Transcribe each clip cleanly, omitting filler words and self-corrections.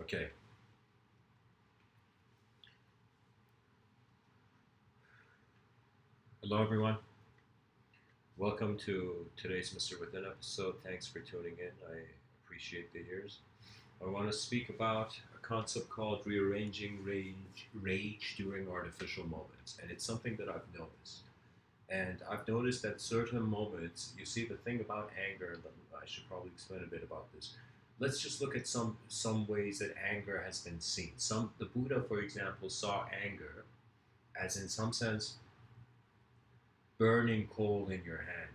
Okay. Hello, everyone. Welcome to today's Mr. Within episode. Thanks for tuning in. I appreciate the ears. I want to speak about a concept called rearranging rage during artificial moments. And it's something that I've noticed. And I've noticed that certain moments, you see, the thing about anger, I should probably explain a bit about this. Let's just look at some ways that anger has been seen. The Buddha, for example, saw anger as, in some sense, burning coal in your hand.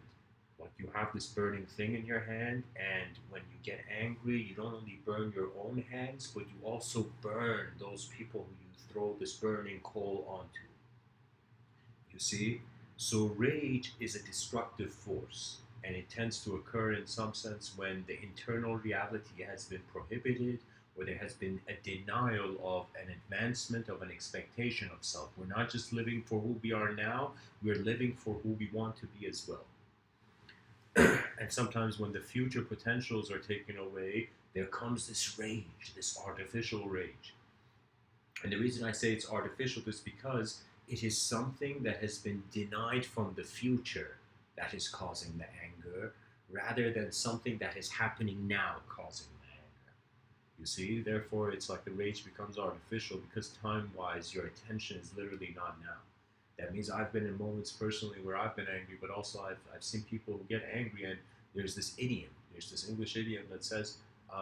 Like you have this burning thing in your hand, and when you get angry, you don't only burn your own hands, but you also burn those people who you throw this burning coal onto. You see? So, rage is a destructive force, and it tends to occur in some sense when the internal reality has been prohibited or there has been a denial of an advancement of an expectation of self. We're not just living for who we are now, we're living for who we want to be as well. And sometimes when the future potentials are taken away, there comes this rage, this artificial rage. And the reason I say it's artificial is because it is something that has been denied from the future that is causing the anger, rather than something that is happening now causing the anger. You see, therefore, it's like the rage becomes artificial because time-wise, your attention is literally not now. That means I've been in moments personally where I've been angry, but also I've seen people who get angry, and there's this idiom, there's this English idiom that says,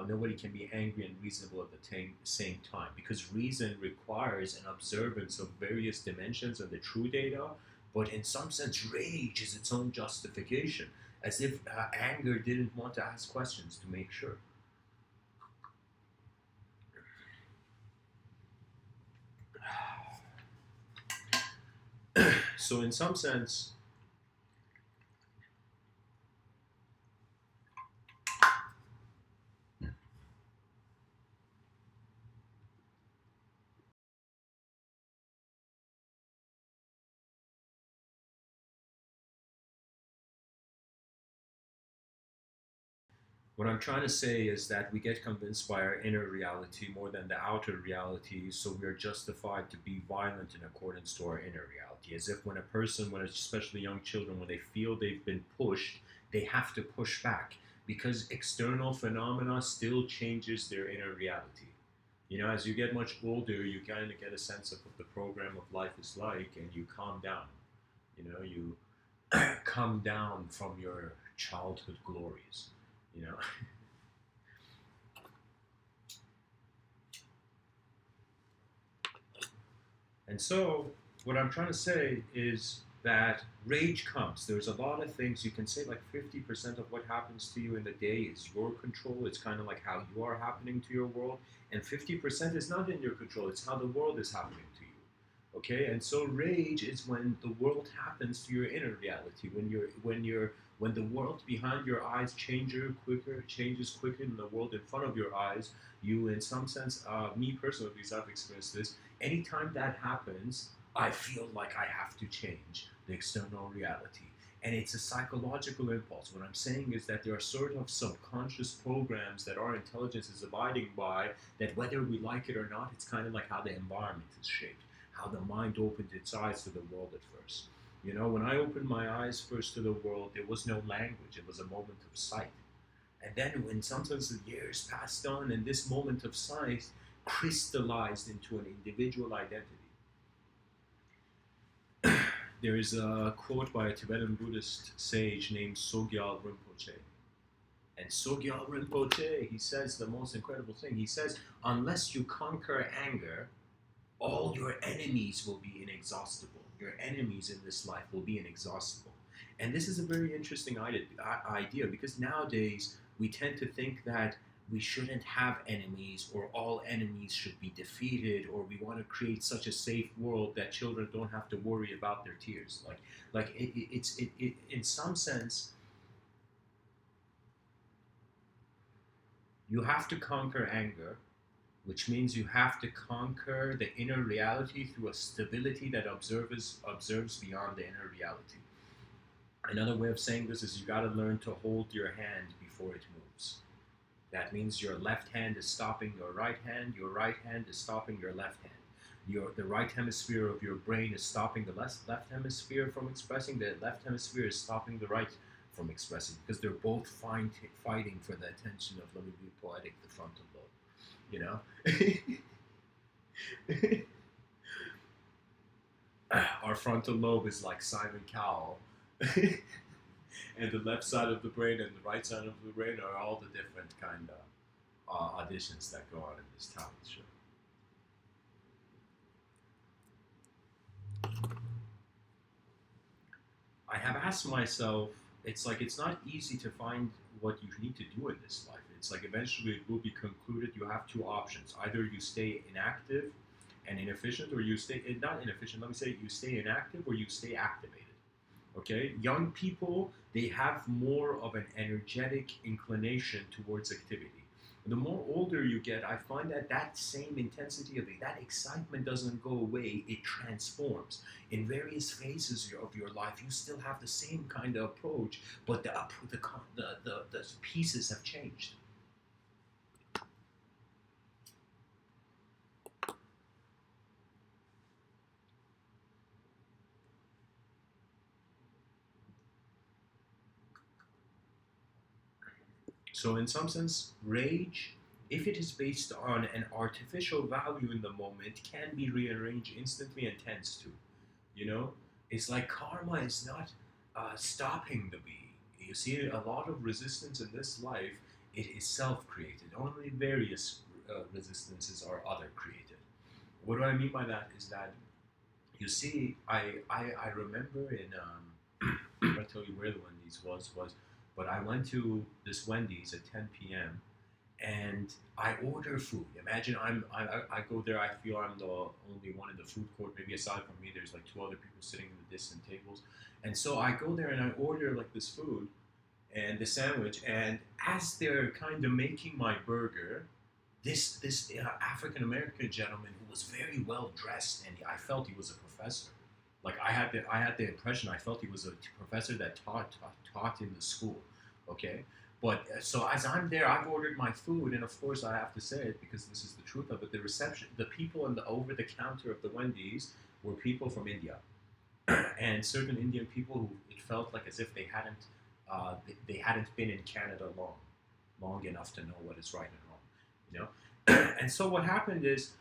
nobody can be angry and reasonable at the same time, because reason requires an observance of various dimensions and the true data, but in some sense, rage is its own justification, as if anger didn't want to ask questions to make sure. So, in some sense, what I'm trying to say is that we get convinced by our inner reality more than the outer reality, so we are justified to be violent in accordance to our inner reality. As if when a person, especially young children, when they feel they've been pushed, they have to push back because external phenomena still changes their inner reality. You know, as you get much older, you kind of get a sense of what the program of life is like, and you calm down. You know, you come down from your childhood glories. You know, and so, what I'm trying to say is that rage comes. There's a lot of things you can say, like 50% of what happens to you in the day is your control. It's kind of like how you are happening to your world, and 50% is not in your control. It's how the world is happening to you. Okay, and so rage is when the world happens to your inner reality. When the world behind your eyes changes quicker than the world in front of your eyes. You, in some sense, me personally, because I've experienced this, anytime that happens, I feel like I have to change the external reality. And it's a psychological impulse. What I'm saying is that there are sort of subconscious programs that our intelligence is abiding by, that whether we like it or not, it's kind of like how the environment is shaped, how the mind opened its eyes to the world at first. You know, when I opened my eyes first to the world, there was no language, it was a moment of sight. And then, when sometimes the years passed on, and this moment of sight crystallized into an individual identity. There is a quote by a Tibetan Buddhist sage named Sogyal Rinpoche. And Sogyal Rinpoche, he says the most incredible thing. He says, unless you conquer anger, all your enemies will be inexhaustible. Your enemies in this life will be inexhaustible. And this is a very interesting idea, because nowadays we tend to think that we shouldn't have enemies, or all enemies should be defeated, or we want to create such a safe world that children don't have to worry about their tears. It's in some sense, you have to conquer anger, which means you have to conquer the inner reality through a stability that observes beyond the inner reality. Another way of saying this is you got to learn to hold your hand before it moves. That means your left hand is stopping your right hand is stopping your left hand. The right hemisphere of your brain is stopping the left hemisphere from expressing, the left hemisphere is stopping the right from expressing, because they're both fighting for the attention of, let me be poetic, the frontal lobe. You know? Our frontal lobe is like Simon Cowell. And the left side of the brain and the right side of the brain are all the different kind of auditions that go on in this talent show. I have asked myself, it's like it's not easy to find what you need to do in this life. It's like eventually it will be concluded you have two options. Either you stay inactive and inefficient, or you stay, not inefficient, let me say, you stay inactive or you stay activated. Okay? Young people, they have more of an energetic inclination towards activity. The more older you get, I find that that same intensity of it, that excitement doesn't go away, it transforms. In various phases of your life, you still have the same kind of approach, but the pieces have changed. So in some sense, rage, if it is based on an artificial value in the moment, can be rearranged instantly and tends to. You know, it's like karma is not stopping the bee. You see, a lot of resistance in this life, it is self-created. Only various resistances are other created. What do I mean by that is that, you see, I remember in I'll tell you where the Wendy's was, but I went to this Wendy's at 10 p.m. and I order food. Imagine I go there. I feel I'm the only one in the food court. Maybe aside from me, there's like two other people sitting in the distant tables, and so I go there and I order like this food and the sandwich. And as they're kind of making my burger, this African American gentleman who was very well dressed, and I felt he was a professor. Like I had the impression, I felt he was a professor that taught in the school. Okay, but so as I'm there, I've ordered my food, and of course I have to say it because this is the truth of it. The reception, the people in the over the counter of the Wendy's were people from India, and certain Indian people who it felt like as if they hadn't they hadn't been in Canada long enough to know what is right and wrong, you know. And so what happened is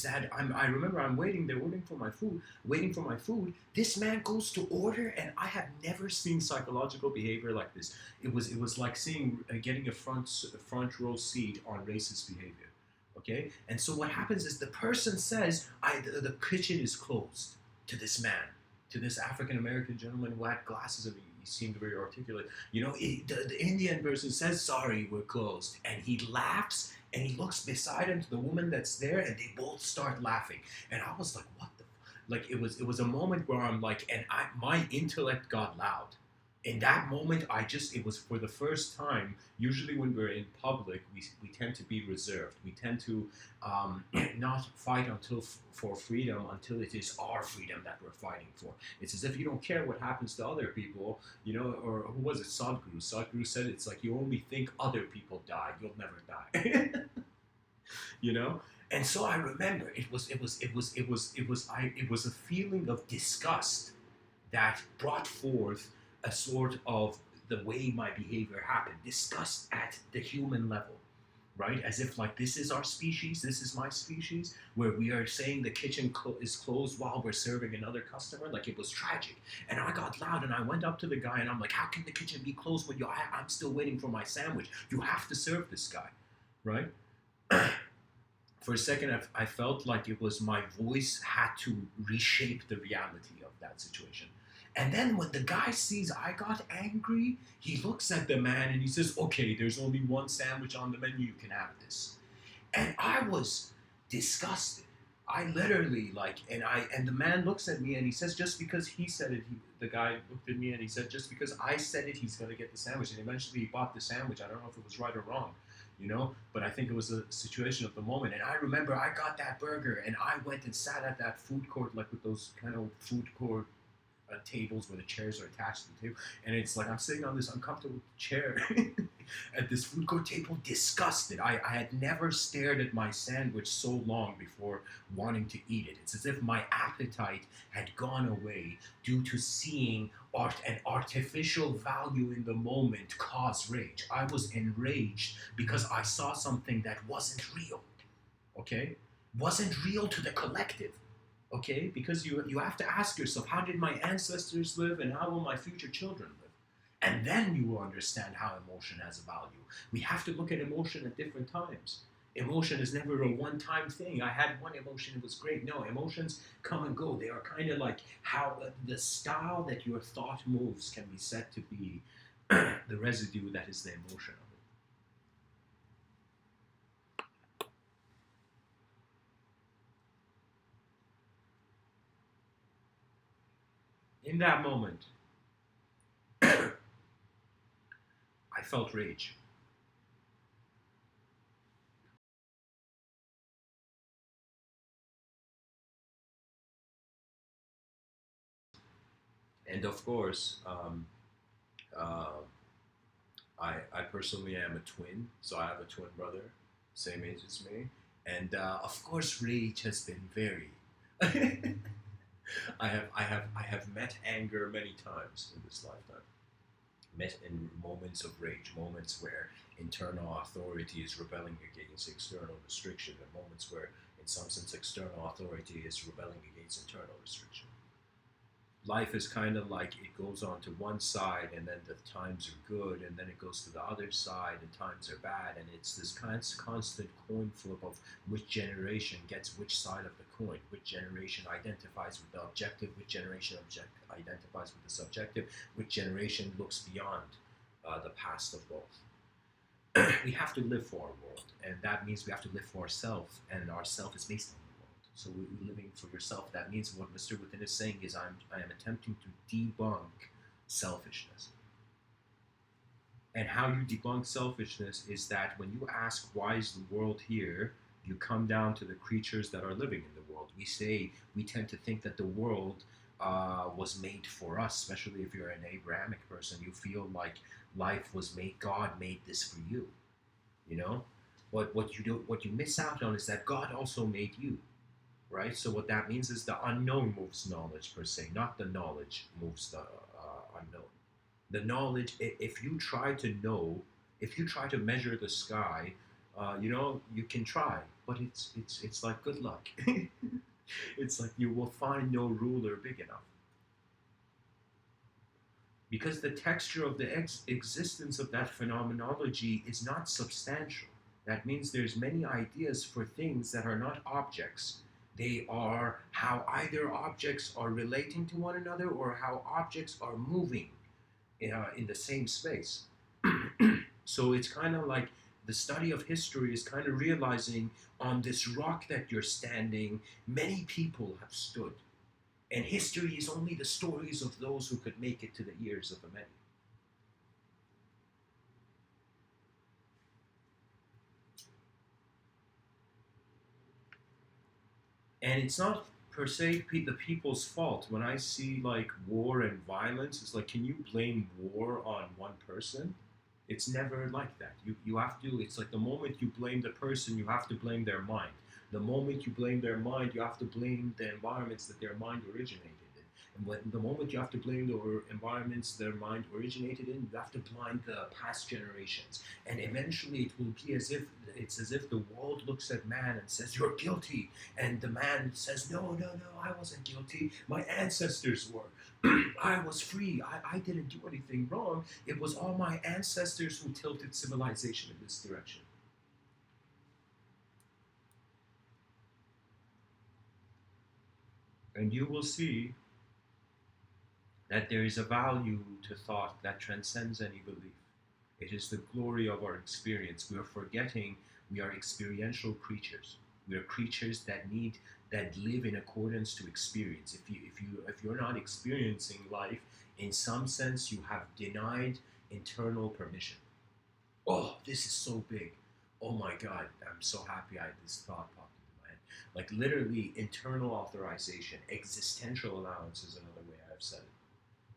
that I remember I'm waiting, they're ordering for my food, waiting for my food. This man goes to order, and I have never seen psychological behavior like this. It was like seeing getting a front row seat on racist behavior. Okay, and so what happens is the person says, the kitchen is closed to this man, to this African American gentleman who had glasses, and he seemed very articulate. You know, the Indian person says, "Sorry, we're closed," and he laughs. And he looks beside him to the woman that's there, and they both start laughing. And I was like, "What the?" Like it was a moment where I'm like, and my intellect got loud. In that moment, it was for the first time. Usually, when we're in public, we tend to be reserved. We tend to not fight for freedom until it is our freedom that we're fighting for. It's as if you don't care what happens to other people, you know. Or who was it? Sadhguru. Sadhguru said it's like you only think other people die, you'll never die. You know. And so I remember it was a feeling of disgust that brought forth a sort of the way my behavior happened. Disgust at the human level, right? As if like this is our species, this is my species, where we are saying the kitchen is closed while we're serving another customer. Like it was tragic. And I got loud and I went up to the guy and I'm like, how can the kitchen be closed when I'm still waiting for my sandwich? You have to serve this guy, right? For a second, I felt like it was my voice had to reshape the reality of that situation. And then when the guy sees I got angry, he looks at the man and he says, "Okay, there's only one sandwich on the menu, you can have this." And I was disgusted. I literally and the man looks at me and he says, just because he said it, the guy looked at me and he said, just because I said it, he's gonna get the sandwich. And eventually he bought the sandwich. I don't know if it was right or wrong, you know, but I think it was a situation of the moment. And I remember I got that burger and I went and sat at that food court, like with those kind of food court tables where the chairs are attached to the table, and it's like I'm sitting on this uncomfortable chair at this food court table, disgusted. I had never stared at my sandwich so long before wanting to eat it. It's as if my appetite had gone away due to seeing an artificial value in the moment cause rage. I was enraged because I saw something that wasn't real, okay? Wasn't real to the collective, okay? Because you have to ask yourself, how did my ancestors live and how will my future children live? And then you will understand how emotion has a value. We have to look at emotion at different times. Emotion is never a one-time thing. I had one emotion, it was great. No, emotions come and go. They are kind of like how the style that your thought moves can be said to be the residue that is the emotion of it. In that moment, I felt rage. And of course, uh, I personally am a twin, so I have a twin brother, same age as me, and of course, rage has been very. I have met anger many times in this lifetime. Met in moments of rage, moments where internal authority is rebelling against external restriction, and moments where, in some sense, external authority is rebelling against internal restriction. Life is kind of like it goes on to one side and then the times are good, and then it goes to the other side and times are bad, and it's this constant coin flip of which generation gets which side of the coin, which generation identifies with the objective, which generation identifies with the subjective, which generation looks beyond the past of both. We have to live for our world, and that means we have to live for ourselves, and our self is based on the world. So we're living for yourself. That means what Mr. Within is saying is I am attempting to debunk selfishness. And how you debunk selfishness is that when you ask why is the world here, you come down to the creatures that are living in the world. We tend to think that the world was made for us, especially if you're an Abrahamic person. You feel like life was made, God made this for you, you know? What you miss out on is that God also made you, right? So what that means is the unknown moves knowledge per se, not the knowledge moves the unknown. The knowledge, if you try to know, if you try to measure the sky, you can try, but it's like good luck. It's like you will find no ruler big enough. Because the texture of the existence of that phenomenology is not substantial. That means there's many ideas for things that are not objects. They are how either objects are relating to one another or how objects are moving in the same space. So it's kind of like the study of history is kind of realizing on this rock that you're standing, many people have stood. And history is only the stories of those who could make it to the ears of the many. And it's not per se the people's fault. When I see like war and violence, it's like, can you blame war on one person? It's never like that. You have to, it's like the moment you blame the person, you have to blame their mind. The moment you blame their mind, you have to blame the environments that their mind originated in. And when the moment you have to blame the environments their mind originated in, you have to blame the past generations. And eventually it will be as if it's as if the world looks at man and says, "You're guilty." And the man says, "No, no, no, I wasn't guilty. My ancestors were. I was free. I didn't do anything wrong. It was all my ancestors who tilted civilization in this direction." And you will see that there is a value to thought that transcends any belief. It is the glory of our experience. We are forgetting we are experiential creatures. We are creatures that live in accordance to experience. If you're not experiencing life, in some sense you have denied internal permission. Oh, this is so big. Oh my God, I'm so happy this thought popped into my head. Like literally internal authorization, existential allowance is another way I've said it.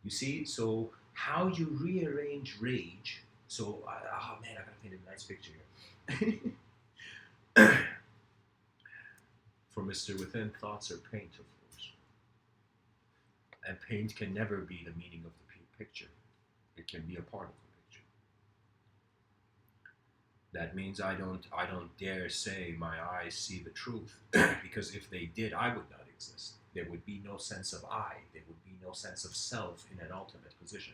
You see, so how you rearrange rage. So, oh man, I gotta paint a nice picture here. For Mr. Within, thoughts are paint, of course. And paint can never be the meaning of the picture. It can be a part of the picture. That means I don't dare say my eyes see the truth, because if they did, I would not exist. There would be no sense of I. There would be no sense of self in an ultimate position.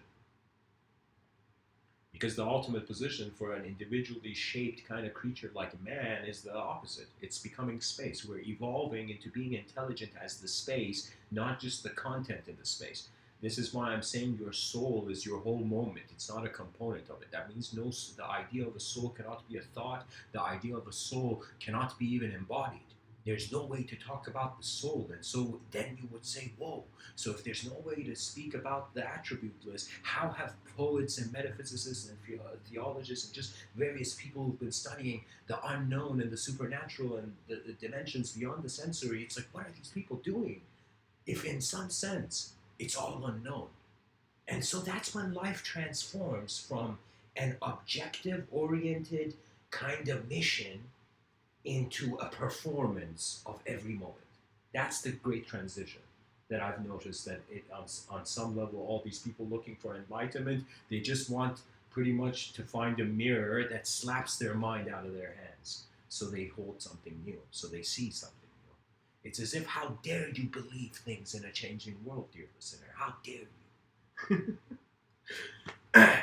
Because the ultimate position for an individually shaped kind of creature like man is the opposite. It's becoming space. We're evolving into being intelligent as the space, not just the content in the space. This is why I'm saying your soul is your whole moment. It's not a component of it. That means the idea of a soul cannot be a thought. The idea of a soul cannot be even embodied. There's no way to talk about the soul. And so then you would say, whoa. So if there's no way to speak about the attributeless, how have poets and metaphysicists and theologists and just various people who've been studying the unknown and the supernatural and the dimensions beyond the sensory, it's like, what are these people doing? If in some sense, it's all unknown. And so that's when life transforms from an objective-oriented kind of mission into a performance of every moment. That's the great transition that I've noticed, that it on some level, all these people looking for enlightenment, they just want pretty much to find a mirror that slaps their mind out of their hands. So they hold something new, so they see something new. It's as if, how dare you believe things in a changing world, dear listener? How dare you?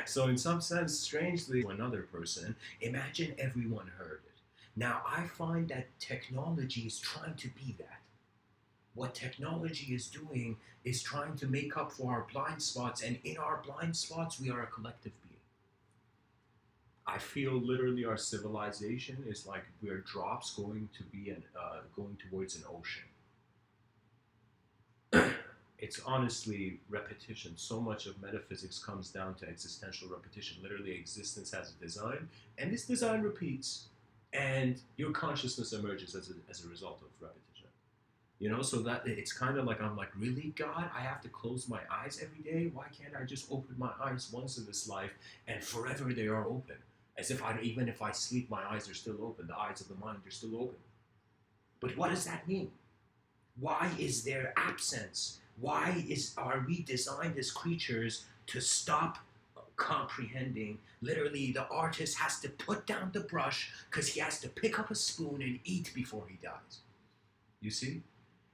So in some sense, strangely, another person, imagine everyone heard it. Now, I find that technology is trying to be that. What technology is doing is trying to make up for our blind spots, and in our blind spots, we are a collective being. I feel literally our civilization is like we're drops going to be going towards an ocean. It's honestly repetition. So much of metaphysics comes down to existential repetition. Literally, existence has a design, and this design repeats. And your consciousness emerges as a result of repetition. You know, so that it's kind of like, I'm like, really, God, I have to close my eyes every day? Why can't I just open my eyes once in this life and forever they are open? As if even if I sleep, my eyes are still open. The eyes of the mind are still open. But what does that mean? Why is there absence? Why are we designed as creatures to stop comprehending? Literally, the artist has to put down the brush because he has to pick up a spoon and eat before he dies. You see?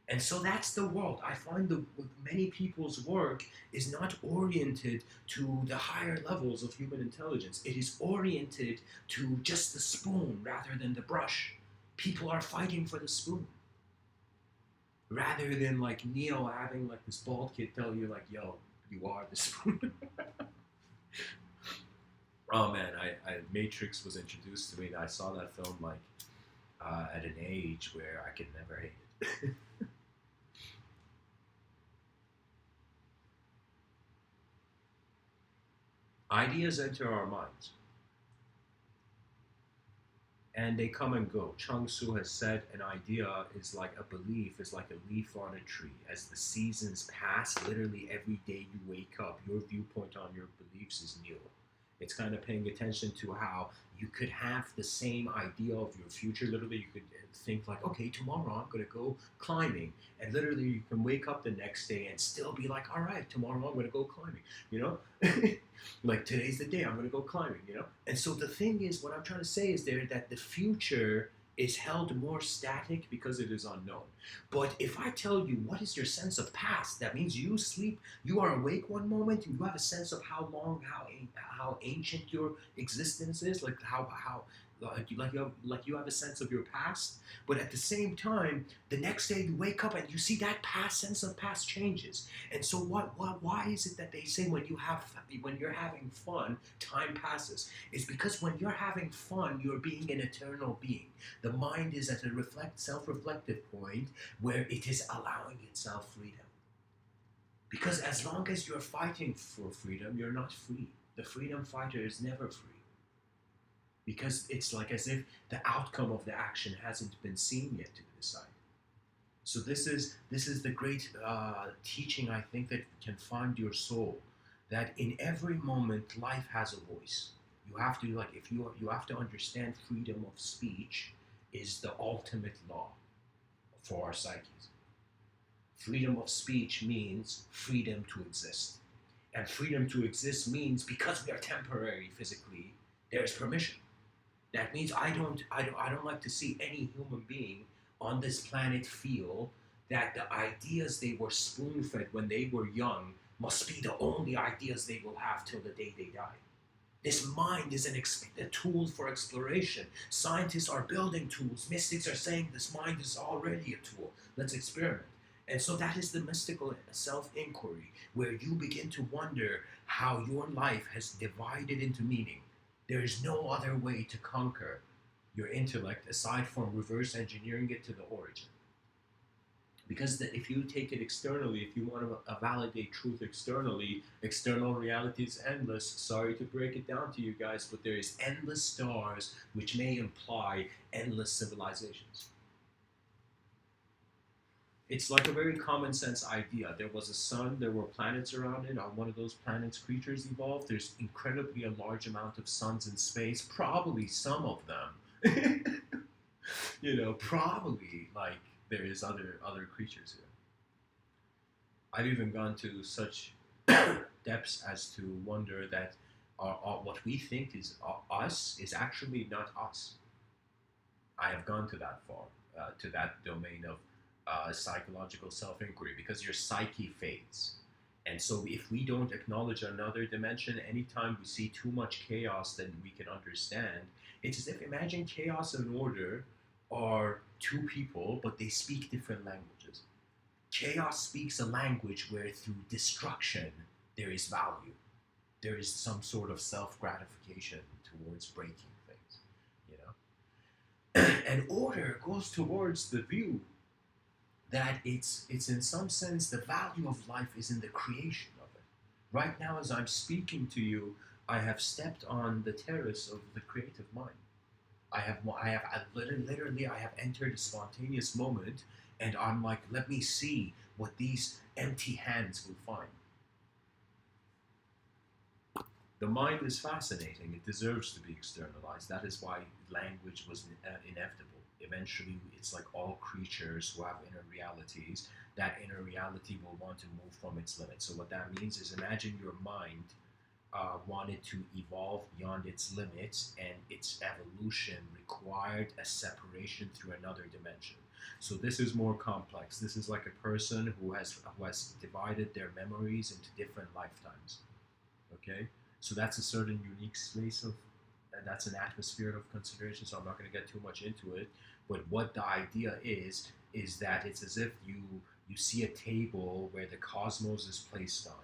And so that's the world. I find many people's work is not oriented to the higher levels of human intelligence. It is oriented to just the spoon rather than the brush. People are fighting for the spoon. Rather than like Neo having like this bald kid tell you like, yo, you are the spoon. Oh man, Matrix was introduced to me, and I saw that film like at an age where I could never hate it. Ideas enter our minds, and they come and go. Chung Tzu has said an idea is like a belief, is like a leaf on a tree. As the seasons pass, literally every day you wake up, your viewpoint on your beliefs is new. It's kind of paying attention to how you could have the same idea of your future. Literally, you could think like, okay, tomorrow I'm going to go climbing. And literally, you can wake up the next day and still be like, all right, tomorrow I'm going to go climbing, you know? Like, today's the day I'm going to go climbing, you know? And so the thing is, what I'm trying to say is there that the future is held more static because it is unknown. But if I tell you what is your sense of past, that means you sleep, you are awake one moment, and you have a sense of how long, how ancient your existence is, like you have a sense of your past. But at the same time, the next day you wake up and you see that past sense of past changes. And so why is it that they say when you're having fun, time passes? It's because when you're having fun, you're being an eternal being. The mind is at a self-reflective point where it is allowing itself freedom. Because as long as you're fighting for freedom, you're not free. The freedom fighter is never free. Because it's like as if the outcome of the action hasn't been seen yet to decide. So this is the great teaching, I think, that can find your soul. That in every moment, life has a voice. You have to like if you have to understand freedom of speech is the ultimate law for our psyches. Freedom of speech means freedom to exist, and freedom to exist means because we are temporary physically, there is permission. That means I don't like to see any human being on this planet feel that the ideas they were spoon fed when they were young must be the only ideas they will have till the day they die. This mind is a tool for exploration. Scientists are building tools. Mystics are saying this mind is already a tool. Let's experiment. And so that is the mystical self inquiry, where you begin to wonder how your life has divided into meaning. There is no other way to conquer your intellect aside from reverse engineering it to the origin. Because if you take it externally, if you want to validate truth externally, external reality is endless. Sorry to break it down to you guys, but there is endless stars, which may imply endless civilizations. It's like a very common sense idea. There was a sun, there were planets around it. On one of those planets, creatures evolved. There's incredibly a large amount of suns in space, probably some of them. Probably like there is other creatures here. I've even gone to such depths as to wonder that what we think is us is actually not us. I have gone to that far, to that domain of psychological self-inquiry, because your psyche fades. And so if we don't acknowledge another dimension, anytime we see too much chaos that we can understand, it's as if imagine chaos and order are two people, but they speak different languages. Chaos speaks a language where through destruction there is value. There is some sort of self-gratification towards breaking things, you know. And order goes towards the view that it's in some sense the value of life is in the creation of it. Right now, as I'm speaking to you, I have stepped on the terrace of the creative mind. Literally, I have entered a spontaneous moment, and I'm like, let me see what these empty hands will find. The mind is fascinating. It deserves to be externalized. That is why language was inevitable. Eventually, it's like all creatures who have inner realities. That inner reality will want to move from its limits. So what that means is imagine your mind wanted to evolve beyond its limits, and its evolution required a separation through another dimension. So this is more complex. This is like a person who has divided their memories into different lifetimes. Okay, so that's a certain unique space of, and that's an atmosphere of consideration. So I'm not going to get too much into it. But what the idea is that it's as if you see a table where the cosmos is placed on.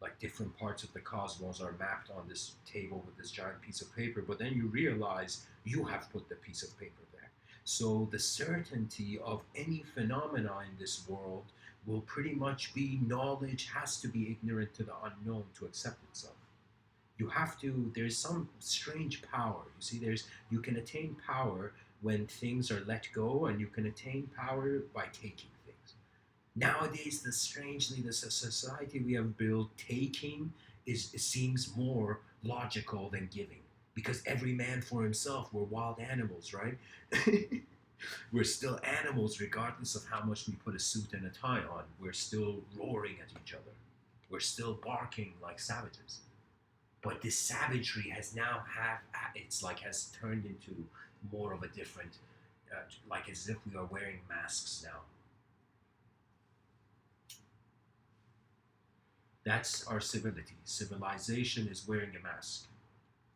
Like different parts of the cosmos are mapped on this table with this giant piece of paper, but then you realize you have put the piece of paper there. So the certainty of any phenomena in this world will pretty much be knowledge has to be ignorant to the unknown to accept itself. You have to, there's some strange power. You see, you can attain power when things are let go, and you can attain power by taking. Nowadays, the society we have built, taking seems more logical than giving, because every man for himself. We're wild animals, right? We're still animals regardless of how much we put a suit and a tie on. We're still roaring at each other. We're still barking like savages. But this savagery has now has turned into more of a different, like as if we are wearing masks now. That's our civility. Civilization is wearing a mask.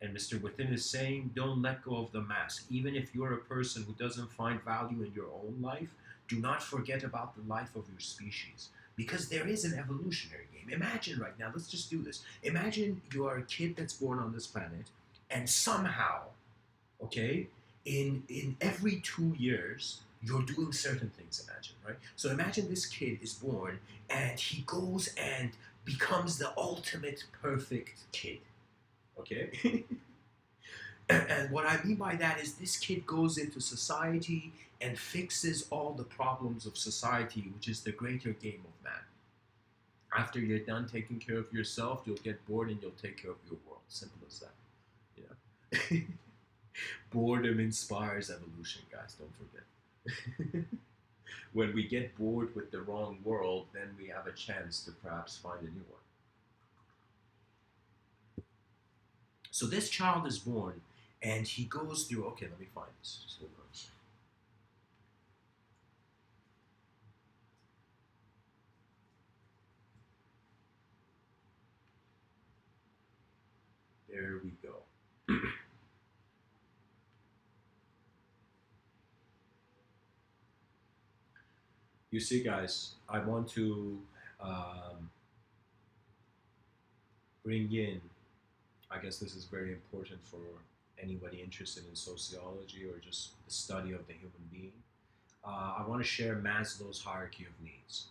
And Mr. Within is saying, don't let go of the mask. Even if you're a person who doesn't find value in your own life, do not forget about the life of your species. Because there is an evolutionary game. Imagine right now, let's just do this. Imagine you are a kid that's born on this planet, and somehow, okay, in every 2 years, you're doing certain things, imagine, right? So imagine this kid is born, and he goes and becomes the ultimate perfect kid, okay? And what I mean by that is this kid goes into society and fixes all the problems of society, which is the greater game of man. After you're done taking care of yourself, you'll get bored and you'll take care of your world. Simple as that. You know? Boredom inspires evolution, guys. Don't forget. When we get bored with the wrong world, then we have a chance to perhaps find a new one. So this child is born, and he goes through. Okay, let me find this. Just hold on. There we go. You see, guys, I want to bring in. I guess this is very important for anybody interested in sociology or just the study of the human being. I want to share Maslow's hierarchy of needs.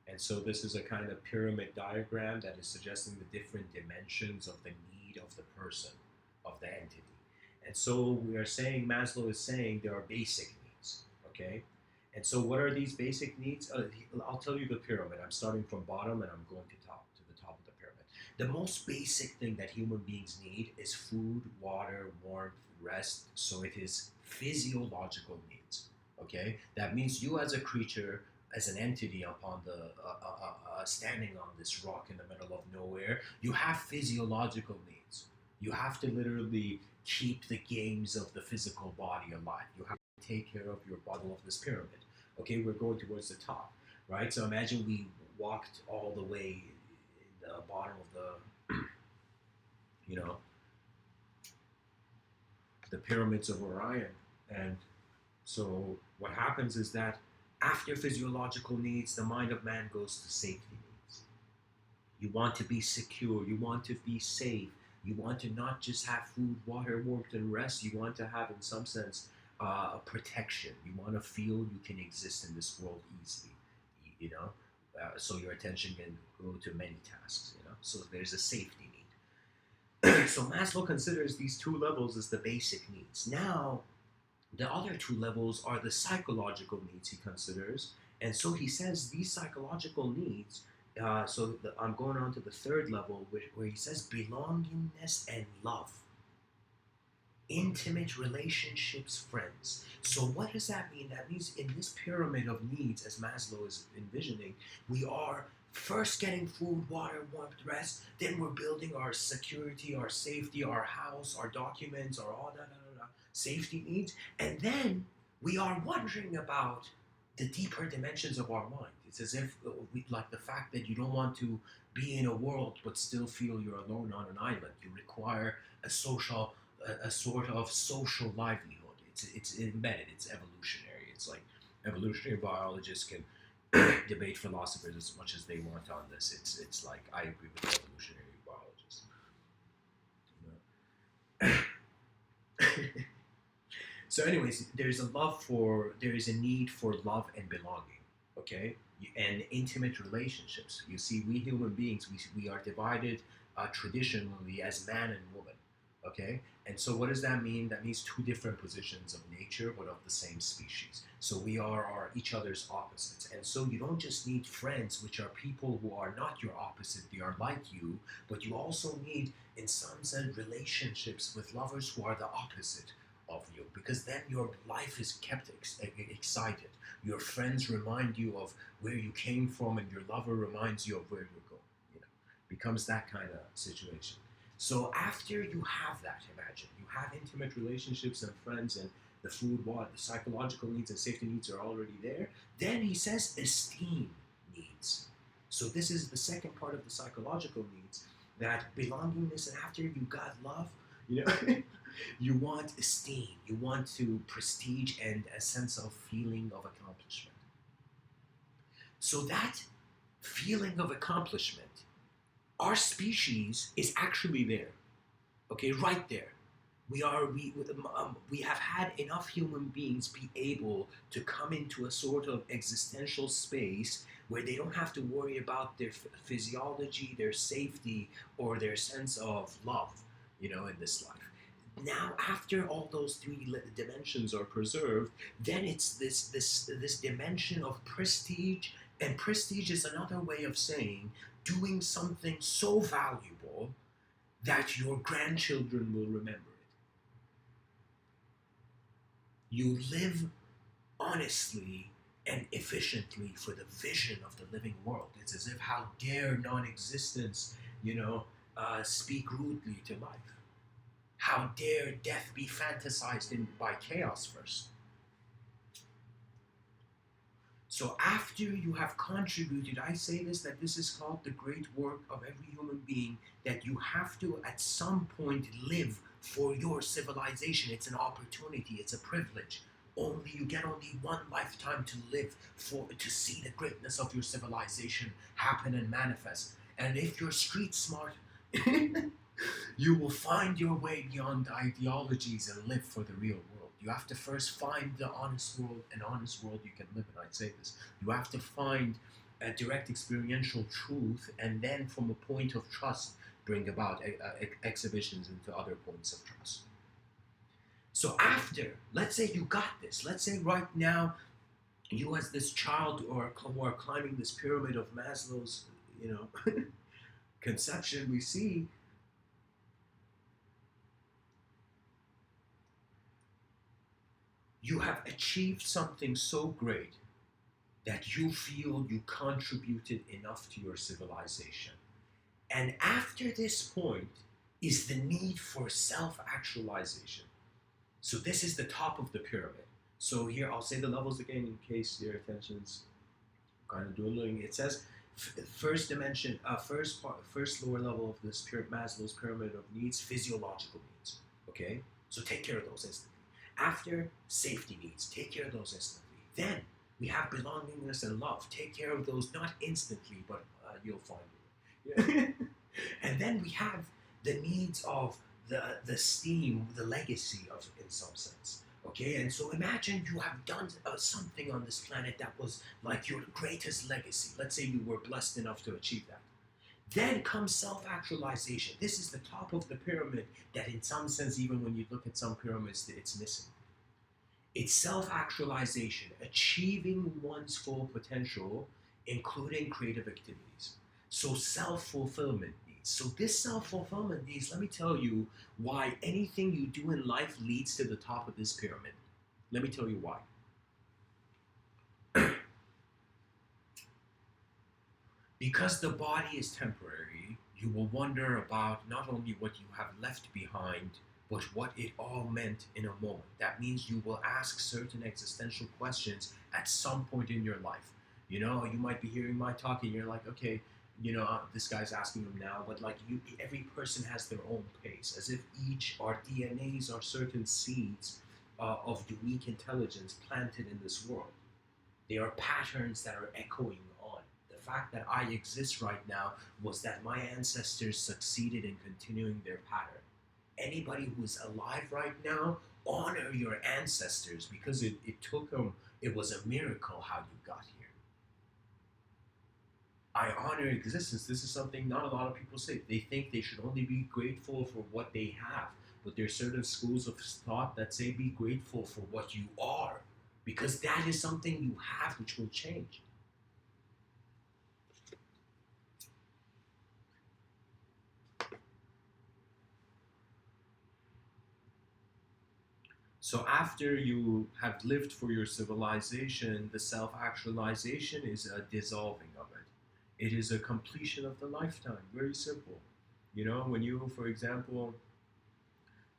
And so this is a kind of pyramid diagram that is suggesting the different dimensions of the need of the person, of the entity. And so we are saying, Maslow is saying there are basic needs, okay? And so what are these basic needs? I'll tell you the pyramid. I'm starting from bottom and I'm going to the top of the pyramid. The most basic thing that human beings need is food, water, warmth, rest. So it is physiological needs. Okay, that means you as a creature, as an entity upon the standing on this rock in the middle of nowhere, you have physiological needs. You have to literally keep the games of the physical body alive. You have to take care of your bottom of this pyramid. Okay, we're going towards the top, right? So imagine we walked all the way in the bottom of the, you know, the pyramids of Orion, and so what happens is that after physiological needs, the mind of man goes to safety needs. You want to be secure, you want to be safe, you want to not just have food, water, warmth, and rest, you want to have, in some sense, protection. You want to feel you can exist in this world easily, you know? So your attention can go to many tasks, you know? So there's a safety need. So Maslow considers these two levels as the basic needs. Now, the other two levels are the psychological needs he considers. And so he says these psychological needs, I'm going on to the third level, where he says belongingness and love, intimate relationships, friends. So what does that mean? That means in this pyramid of needs, as Maslow is envisioning, we are first getting food, water, warmth, rest. Then we're building our security, our safety, our house, our documents, our all that safety needs. And then we are wondering about the deeper dimensions of our mind. It's as if, like the fact that you don't want to be in a world but still feel you're alone on an island. You require a sort of social livelihood. It's embedded. It's evolutionary. It's like evolutionary biologists can debate philosophers as much as they want on this. It's like I agree with evolutionary biologists. You know? So, anyways, there is a need for love and belonging, okay, and intimate relationships. You see, we human beings, we are divided traditionally as man and woman, okay, and so what does that mean? That means two different positions of nature, but of the same species. So we are each other's opposites, and so you don't just need friends, which are people who are not your opposite; they are like you, but you also need, in some sense, relationships with lovers who are the opposite of you, because then your life is kept excited. Your friends remind you of where you came from, and your lover reminds you of where you're going. You know, becomes that kind of situation. So after you have that, imagine you have intimate relationships and friends, and the food, water, the psychological needs and safety needs are already there. Then he says esteem needs. So this is the second part of the psychological needs, that belongingness, and after you got love, you know, you want esteem, you want to prestige and a sense of feeling of accomplishment. So that feeling of accomplishment, our species is actually there, okay, right there. We have had enough human beings be able to come into a sort of existential space where they don't have to worry about their physiology, their safety, or their sense of love, you know, in this life. Now, after all those three dimensions are preserved, then it's this dimension of prestige, and prestige is another way of saying doing something so valuable that your grandchildren will remember it. You live honestly and efficiently for the vision of the living world. It's as if, how dare non-existence, speak rudely to life? How dare death be fantasized in by chaos first? So after you have contributed, I say this, that this is called the great work of every human being, that you have to at some point live for your civilization. It's an opportunity, it's a privilege. You get only one lifetime to live to see the greatness of your civilization happen and manifest. And if you're street smart, you will find your way beyond ideologies and live for the real world. You have to first find the honest world, an honest world you can live in. I'd say this. You have to find a direct experiential truth, and then from a point of trust, bring about exhibitions into other points of trust. So after, let's say you got this. Let's say right now, you as this child who are climbing this pyramid of Maslow's, conception, we see you have achieved something so great that you feel you contributed enough to your civilization. And after this point is the need for self-actualization. So this is the top of the pyramid. So here, I'll say the levels again in case your attention's kind of dwindling. It says first dimension, first lower level of this Maslow's pyramid of needs, physiological needs. Okay, so take care of those instantly. After, safety needs, take care of those instantly. Then we have belongingness and love. Take care of those, not instantly, but you'll find it. And then we have the needs of the steam, the legacy of, in some sense. Okay, and so imagine you have done something on this planet that was like your greatest legacy. Let's say you were blessed enough to achieve that. Then comes self-actualization. This is the top of the pyramid that in some sense, even when you look at some pyramids, it's missing. It's self-actualization, achieving one's full potential, including creative activities. So self-fulfillment needs. So this self-fulfillment needs, let me tell you why anything you do in life leads to the top of this pyramid. Let me tell you why. Because the body is temporary, you will wonder about not only what you have left behind, but what it all meant in a moment. That means you will ask certain existential questions at some point in your life. You might be hearing my talk and you're like, okay, this guy's asking them now, but like every person has their own pace, as if our DNAs are certain seeds of unique intelligence planted in this world. They are patterns that are echoing on. The fact that I exist right now was that my ancestors succeeded in continuing their pattern. Anybody who is alive right now, honor your ancestors, because it took them, it was a miracle how you got here. I honor existence. This is something not a lot of people say. They think they should only be grateful for what they have. But there are certain schools of thought that say be grateful for what you are, because that is something you have which will change. So after you have lived for your civilization, the self-actualization is a dissolving of it. It is a completion of the lifetime. Very simple. When you, for example,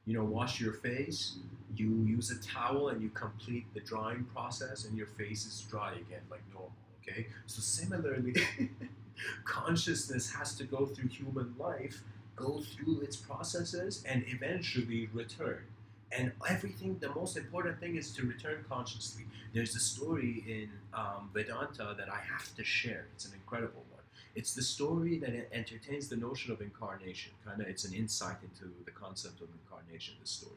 wash your face, you use a towel and you complete the drying process and your face is dry again like normal, okay? So similarly, consciousness has to go through human life, go through its processes, and eventually return. And the most important thing is to return consciously. There's a story in Vedanta that I have to share. It's an incredible one. It's the story that entertains the notion of incarnation. It's an insight into the concept of incarnation, this story.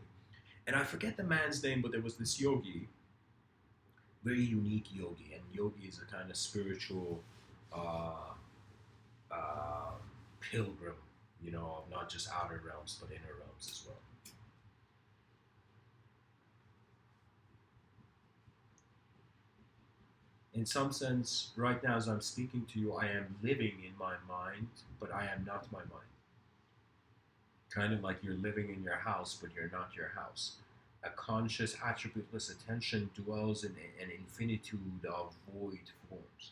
And I forget the man's name, but there was this yogi, very unique yogi. And yogi is a kind of spiritual pilgrim, of not just outer realms, but inner realms as well. In some sense, right now as I'm speaking to you, I am living in my mind, but I am not my mind. Kind of like you're living in your house, but you're not your house. A conscious, attributeless attention dwells in an infinitude of void forms.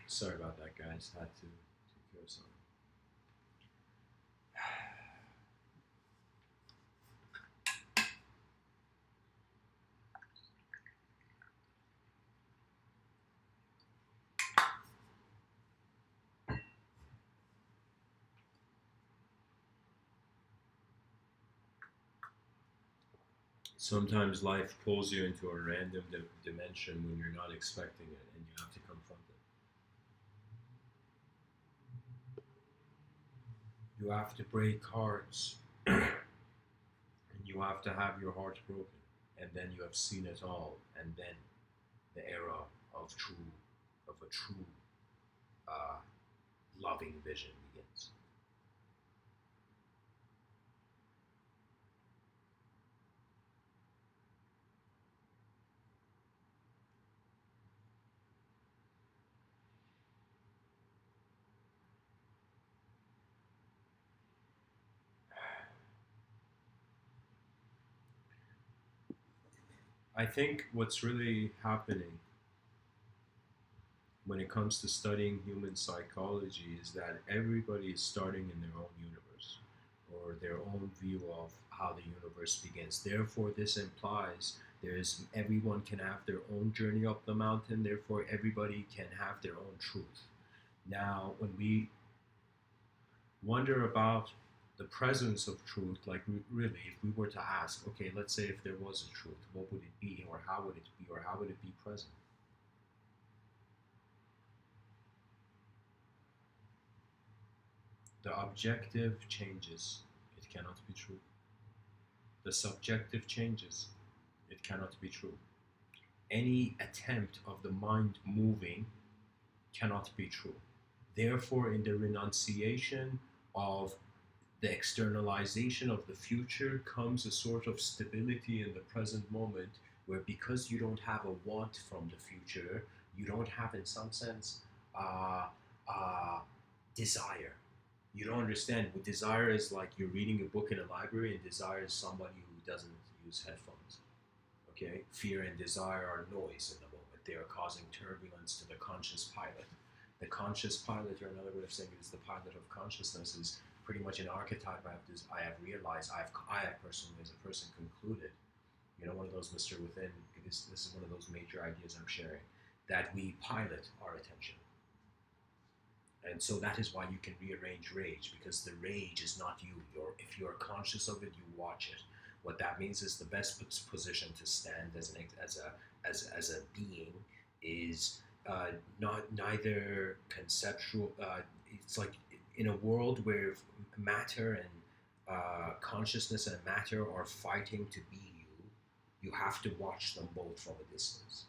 Sorry about that, guys. Had to take something. Sometimes life pulls you into a random dimension when you're not expecting it, and you have to confront it. You have to break hearts, and you have to have your heart broken, and then you have seen it all, and then the era of a true uh, loving vision begins. I think what's really happening when it comes to studying human psychology is that everybody is starting in their own universe or their own view of how the universe begins. Therefore, this implies there's everyone can have their own journey up the mountain. Therefore, everybody can have their own truth. Now, when we wonder about the presence of truth, like really, if we were to ask, okay, let's say if there was a truth, what would it be, or how would it be, or how would it be present? The objective changes. It cannot be true. The subjective changes. It cannot be true. Any attempt of the mind moving cannot be true. Therefore, in the renunciation of the externalization of the future comes a sort of stability in the present moment where, because you don't have a want from the future, you don't have, in some sense, uh, desire. You don't understand. What desire is, like you're reading a book in a library, and desire is somebody who doesn't use headphones. Okay? Fear and desire are noise in the moment. They are causing turbulence to the conscious pilot. The conscious pilot, or another way of saying it, is the pilot of consciousness, is pretty much an archetype I have realized, I have personally, as a person, concluded, one of those Mr.Within, because this is one of those major ideas I'm sharing, that we pilot our attention. And so that is why you can rearrange rage, because the rage is not you. If you're conscious of it, you watch it. What that means is the best position to stand as a being is neither conceptual. It's like in a world where matter and consciousness and matter are fighting to be you, you have to watch them both from a distance.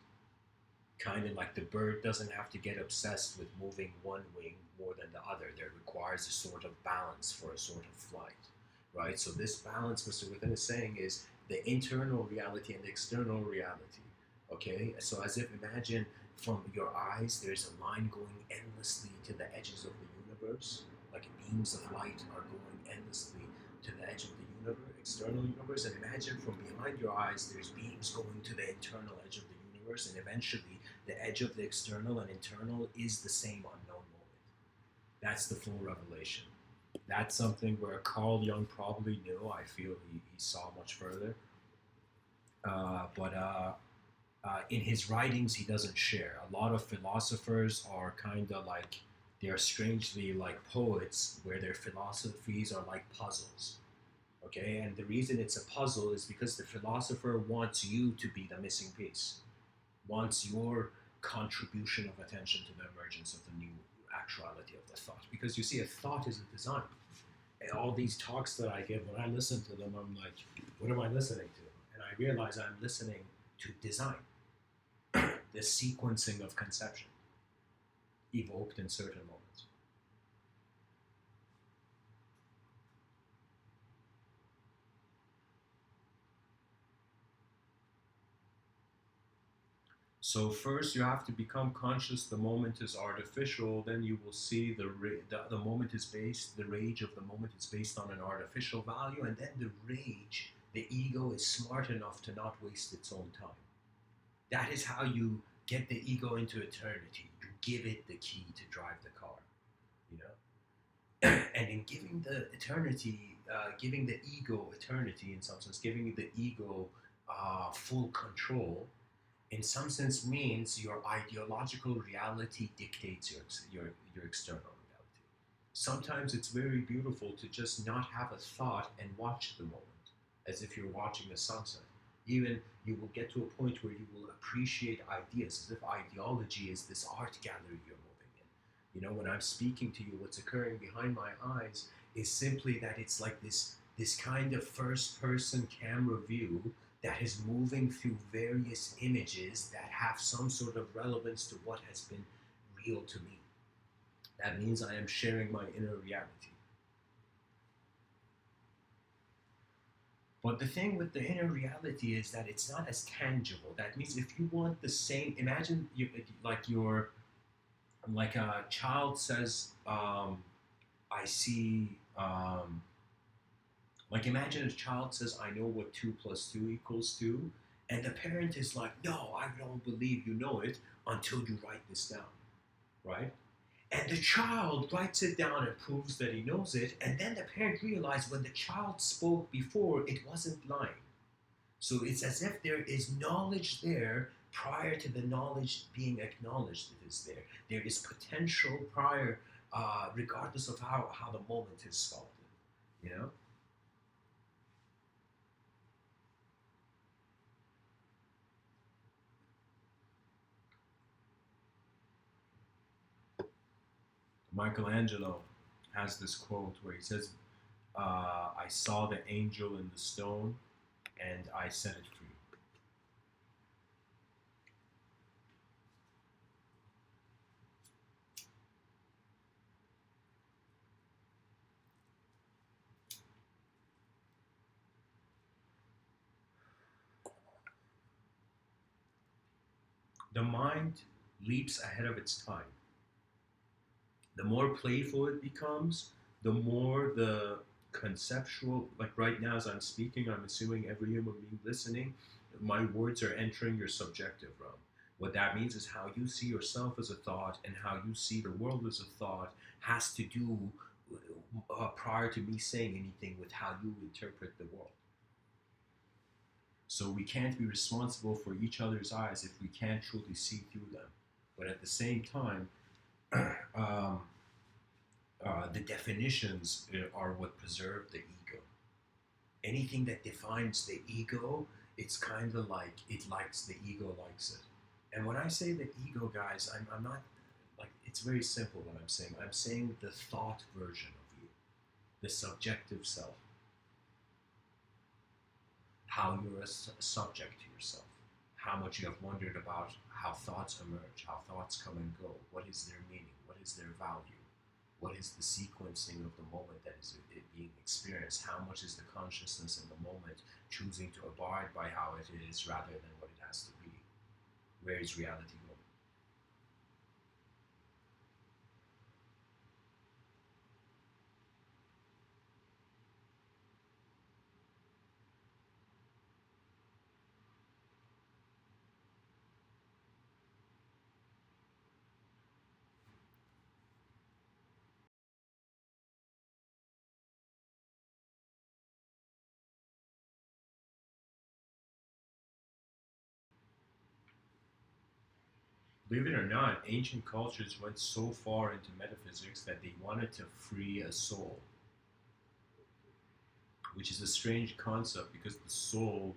Kind of like the bird doesn't have to get obsessed with moving one wing more than the other. There requires a sort of balance for a sort of flight, right? So this balance, Mr.Within is saying, is the internal reality and the external reality, okay? So as if, imagine from your eyes, there's a line going endlessly to the edges of the universe, like beams of light are going endlessly to the edge of the universe, external universe, and imagine from behind your eyes, there's beams going to the internal edge of the universe, and eventually the edge of the external and internal is the same unknown moment. That's the full revelation. That's something where Carl Jung probably knew. I feel he saw much further. But in his writings, he doesn't share. A lot of philosophers are kind of like, they're strangely like poets, where their philosophies are like puzzles. Okay? And the reason it's a puzzle is because the philosopher wants you to be the missing piece, wants your contribution of attention to the emergence of the new actuality of the thought. Because you see, a thought is a design. And all these talks that I give, when I listen to them, I'm like, what am I listening to? And I realize I'm listening to design, the sequencing of conception evoked in certain moments. So first you have to become conscious the moment is artificial, then you will see the moment is based, the rage of the moment is based on an artificial value, and then the rage, the ego is smart enough to not waste its own time. That is how you get the ego into eternity. You give it the key to drive the car, and in giving the eternity, giving the ego eternity, in some sense, giving the ego full control, in some sense means your ideological reality dictates your external reality. Sometimes it's very beautiful to just not have a thought and watch the moment, as if you're watching a sunset. Even you will get to a point where you will appreciate ideas, as if ideology is this art gallery you're moving in. When I'm speaking to you, what's occurring behind my eyes is simply that it's like this kind of first-person camera view that is moving through various images that have some sort of relevance to what has been real to me. That means I am sharing my inner reality. But the thing with the inner reality is that it's not as tangible. That means if you want the same, imagine like a child says, I see, like imagine a child says, I know what 2 plus 2 equals 2, and the parent is like, no, I don't believe you know it until you write this down, right? And the child writes it down and proves that he knows it, and then the parent realizes when the child spoke before, it wasn't lying. So it's as if there is knowledge there prior to the knowledge being acknowledged it is there. There is potential prior, regardless of how the moment is sculpted, Michelangelo, has this quote where he says, I saw the angel in the stone and I set it free. The mind leaps ahead of its time. The more playful it becomes, the more the conceptual, like right now as I'm speaking, I'm assuming every human being listening, my words are entering your subjective realm. What that means is how you see yourself as a thought and how you see the world as a thought has to do, prior to me saying anything, with how you interpret the world. So we can't be responsible for each other's eyes if we can't truly see through them. But at the same time, um, the definitions are what preserve the ego. Anything that defines the ego, it's kind of like it likes the ego likes it. And when I say the ego, guys, I'm not like, it's very simple what I'm saying. I'm saying the thought version of you, the subjective self, how you're a subject to yourself, how much you have wondered about how thoughts emerge, how thoughts come and go, what is their meaning, what is their value, what is the sequencing of the moment that is it being experienced, how much is the consciousness in the moment choosing to abide by how it is rather than what it has to be, where is reality going. Believe it or not, ancient cultures went so far into metaphysics that they wanted to free a soul, which is a strange concept because the soul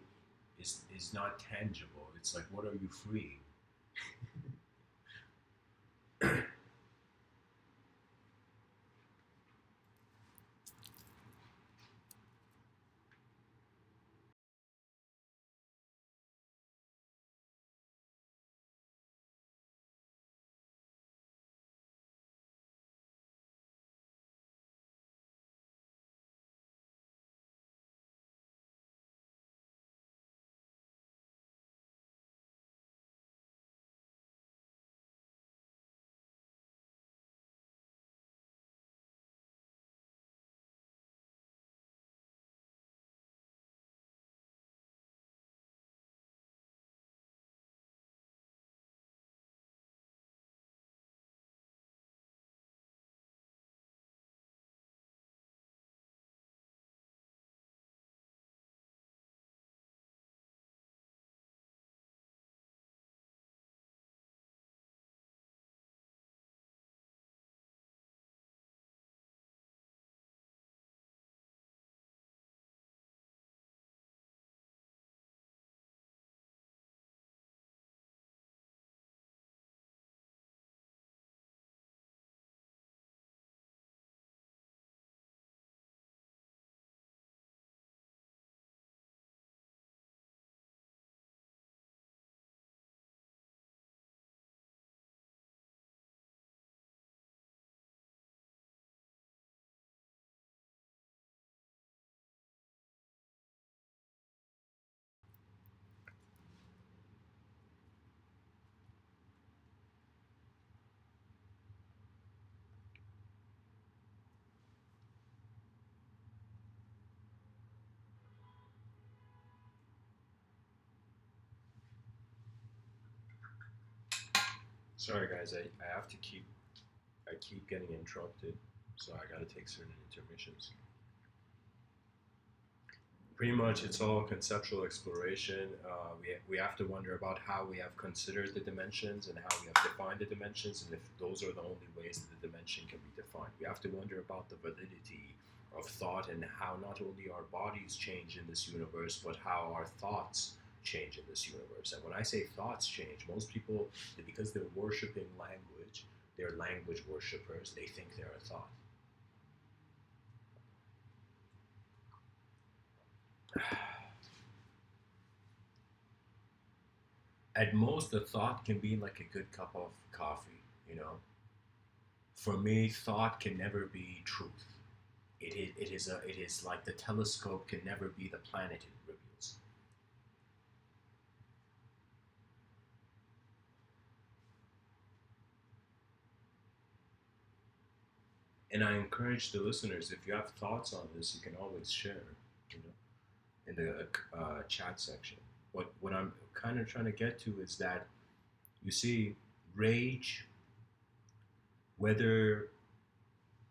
is not tangible. It's like, what are you freeing? Sorry guys, I have to keep getting interrupted, so I gotta take certain intermissions. Pretty much it's all conceptual exploration. We have to wonder about how we have considered the dimensions and how we have defined the dimensions, and if those are the only ways that the dimension can be defined. We have to wonder about the validity of thought and how not only our bodies change in this universe, but how our thoughts change in this universe. And when I say thoughts change, most people, because they're worshiping language, they're language worshippers, they think they're a thought. At most, a thought can be like a good cup of coffee, you know. For me, thought can never be truth. It is like the telescope can never be the planet it reveals. And I encourage the listeners, if you have thoughts on this, you can always share, you know, in the chat section. What I'm kind of trying to get to is that you see, rage, whether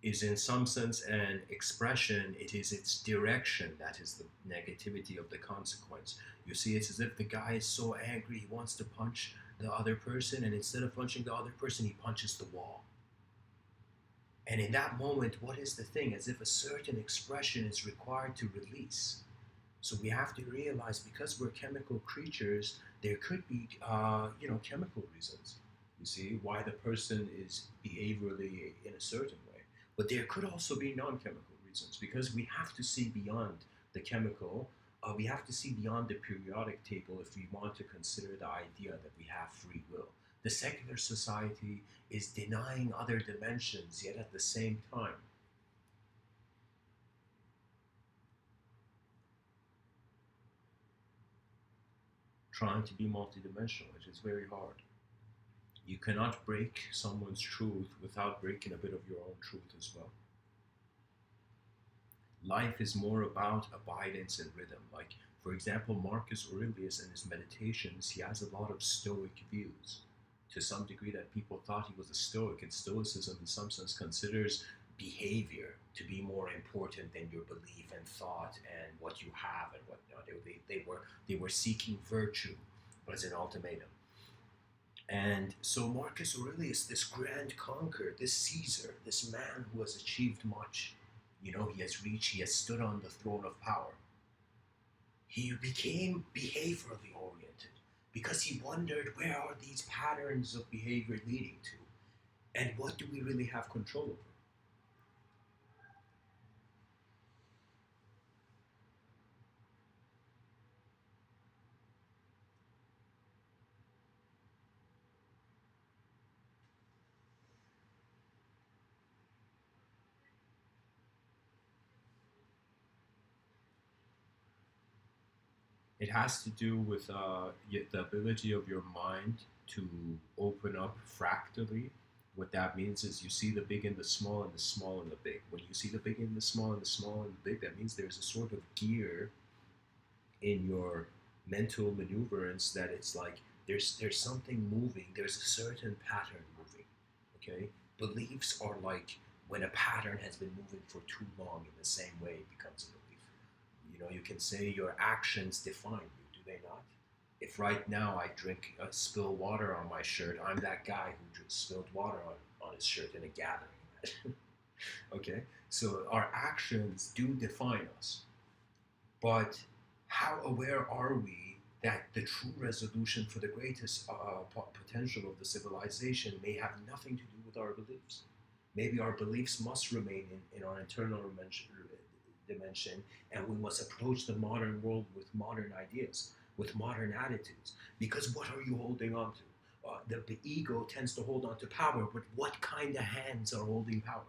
is in some sense an expression, it is its direction that is the negativity of the consequence. You see, it's as if the guy is so angry he wants to punch the other person, and instead of punching the other person, he punches the wall. And in that moment, what is the thing? As if a certain expression is required to release. So we have to realize, because we're chemical creatures, there could be, chemical reasons. You see, why the person is behaviorally in a certain way. But there could also be non-chemical reasons, because we have to see beyond the chemical. We have to see beyond the periodic table if we want to consider the idea that we have free will. The secular society is denying other dimensions, yet at the same time trying to be multidimensional, which is very hard. You cannot break someone's truth without breaking a bit of your own truth as well. Life is more about abidance and rhythm. Like, for example, Marcus Aurelius in his meditations, he has a lot of Stoic views. To some degree, that people thought he was a Stoic, and Stoicism, in some sense, considers behavior to be more important than your belief and thought and what you have and whatnot. They were seeking virtue as an ultimatum. And so Marcus Aurelius, this grand conqueror, this Caesar, this man who has achieved much, he has stood on the throne of power. He became behaviorally oriented because he wondered, where are these patterns of behavior leading to? And what do we really have control over? It has to do with the ability of your mind to open up fractally. What that means is you see the big and the small and the small and the big. When you see the big and the small and the small and the big, that means there's a sort of gear in your mental maneuverance that it's like there's something moving, there's a certain pattern moving. Okay? Beliefs are like when a pattern has been moving for too long in the same way, it becomes a belief. You can say your actions define you, do they not? If right now I spill water on my shirt, I'm that guy who just spilled water on his shirt in a gathering. Okay? So our actions do define us. But how aware are we that the true resolution for the greatest potential of the civilization may have nothing to do with our beliefs? Maybe our beliefs must remain in our internal dimension, and we must approach the modern world with modern ideas, with modern attitudes. Because what are you holding on to? The ego tends to hold on to power, but what kind of hands are holding power?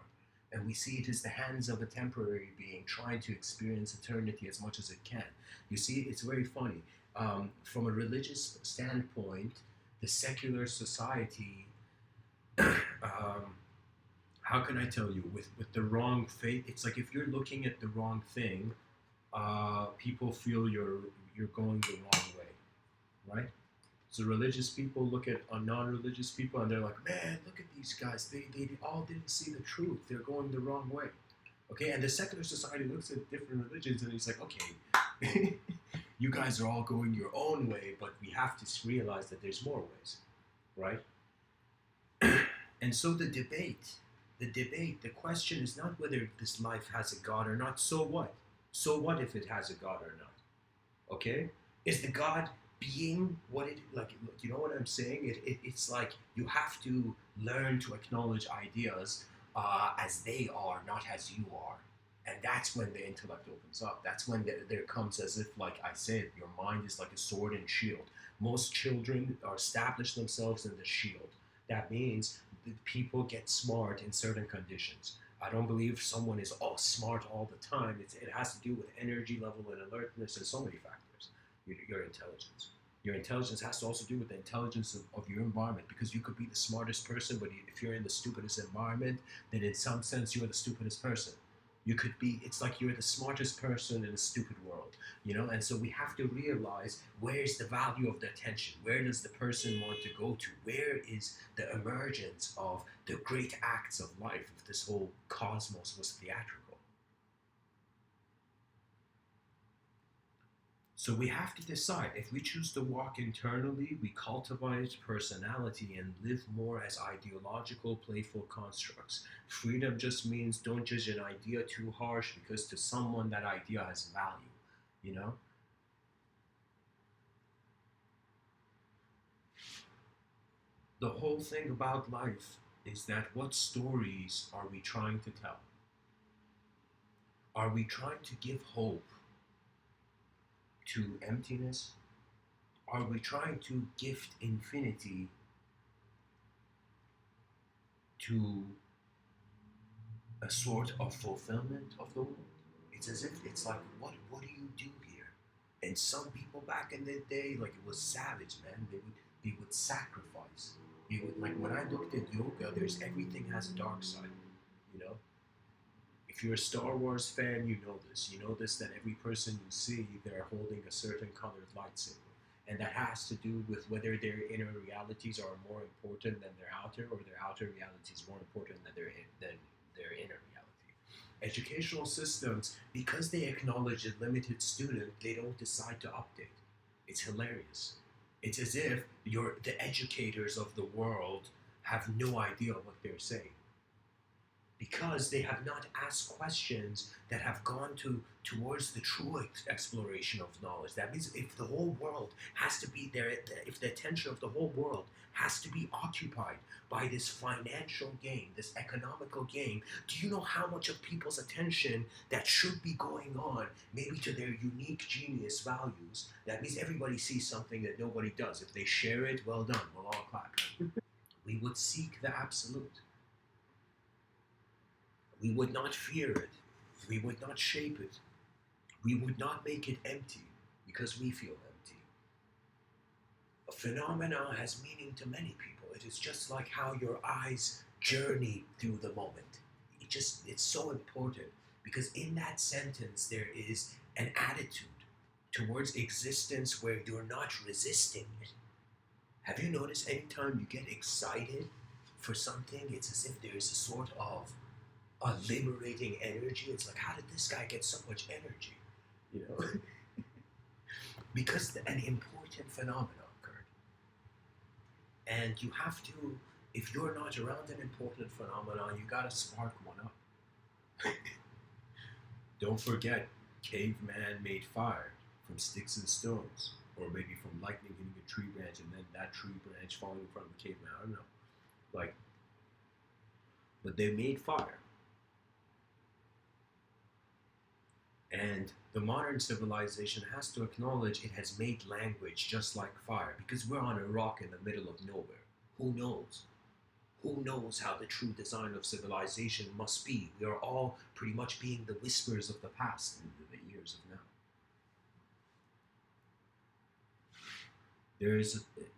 And we see it as the hands of a temporary being trying to experience eternity as much as it can. You see, it's very funny. From a religious standpoint, the secular society, how can I tell you, with the wrong faith, it's like if you're looking at the wrong thing, people feel you're going the wrong way, right? So religious people look at non-religious people and they're like, man, look at these guys. They all didn't see the truth. They're going the wrong way. Okay, and the secular society looks at different religions and he's like, okay, you guys are all going your own way, but we have to realize that there's more ways, right? And so the question is not whether this life has a God or not. So what? So what if it has a God or not? Okay? Is the God being what it, like, you know what I'm saying? It's like you have to learn to acknowledge ideas as they are, not as you are. And that's when the intellect opens up. That's when there comes, as if, like I said, your mind is like a sword and shield. Most children are establish themselves in the shield. That means that people get smart in certain conditions. I don't believe someone is all smart all the time. It has to do with energy level and alertness and so many factors. Your intelligence. Your intelligence has to also do with the intelligence of your environment, because you could be the smartest person, but if you're in the stupidest environment, then in some sense you're the stupidest person. You could be, it's like you're the smartest person in a stupid world, and so we have to realize, where's the value of the attention, where does the person want to go to, where is the emergence of the great acts of life, if this whole cosmos was theatrical. So we have to decide, if we choose to walk internally, we cultivate personality and live more as ideological, playful constructs. Freedom just means don't judge an idea too harsh, because to someone that idea has value, you know? The whole thing about life is that, what stories are we trying to tell? Are we trying to give hope to emptiness? Are we trying to gift infinity to a sort of fulfillment of the world? It's as if it's like, what do you do here? And some people back in the day, like, it was savage, man. They would sacrifice. They would, like, when I looked at yoga, there's everything has a dark side, you know. If you're a Star Wars fan, you know this. You know this, that every person you see, they're holding a certain colored lightsaber. And that has to do with whether their inner realities are more important than their outer, or their outer realities more important than their inner reality. Educational systems, because they acknowledge a limited student, they don't decide to update. It's hilarious. It's as if the educators of the world have no idea what they're saying, because they have not asked questions that have gone towards the true exploration of knowledge. That means, if the whole world has to be there, if the attention of the whole world has to be occupied by this financial gain, this economical gain, do you know how much of people's attention that should be going on, maybe to their unique genius values? That means everybody sees something that nobody does. If they share it, well done, we'll all clap. We would seek the absolute. We would not fear it. We would not shape it. We would not make it empty, because we feel empty. A phenomena has meaning to many people. It is just like how your eyes journey through the moment. It's so important, because in that sentence there is an attitude towards existence where you're not resisting it. Have you noticed, anytime you get excited for something, it's as if there's a sort of a liberating energy? It's like, how did this guy get so much energy? You know? Because an important phenomenon occurred. And you have to, if you're not around an important phenomenon, you gotta spark one up. Don't forget, caveman made fire from sticks and stones, or maybe from lightning hitting a tree branch and then that tree branch falling in front of the caveman. I don't know. Like, but they made fire. And the modern civilization has to acknowledge it has made language just like fire, because we're on a rock in the middle of nowhere. Who knows? Who knows how the true design of civilization must be? We are all pretty much being the whispers of the past in the ears of now.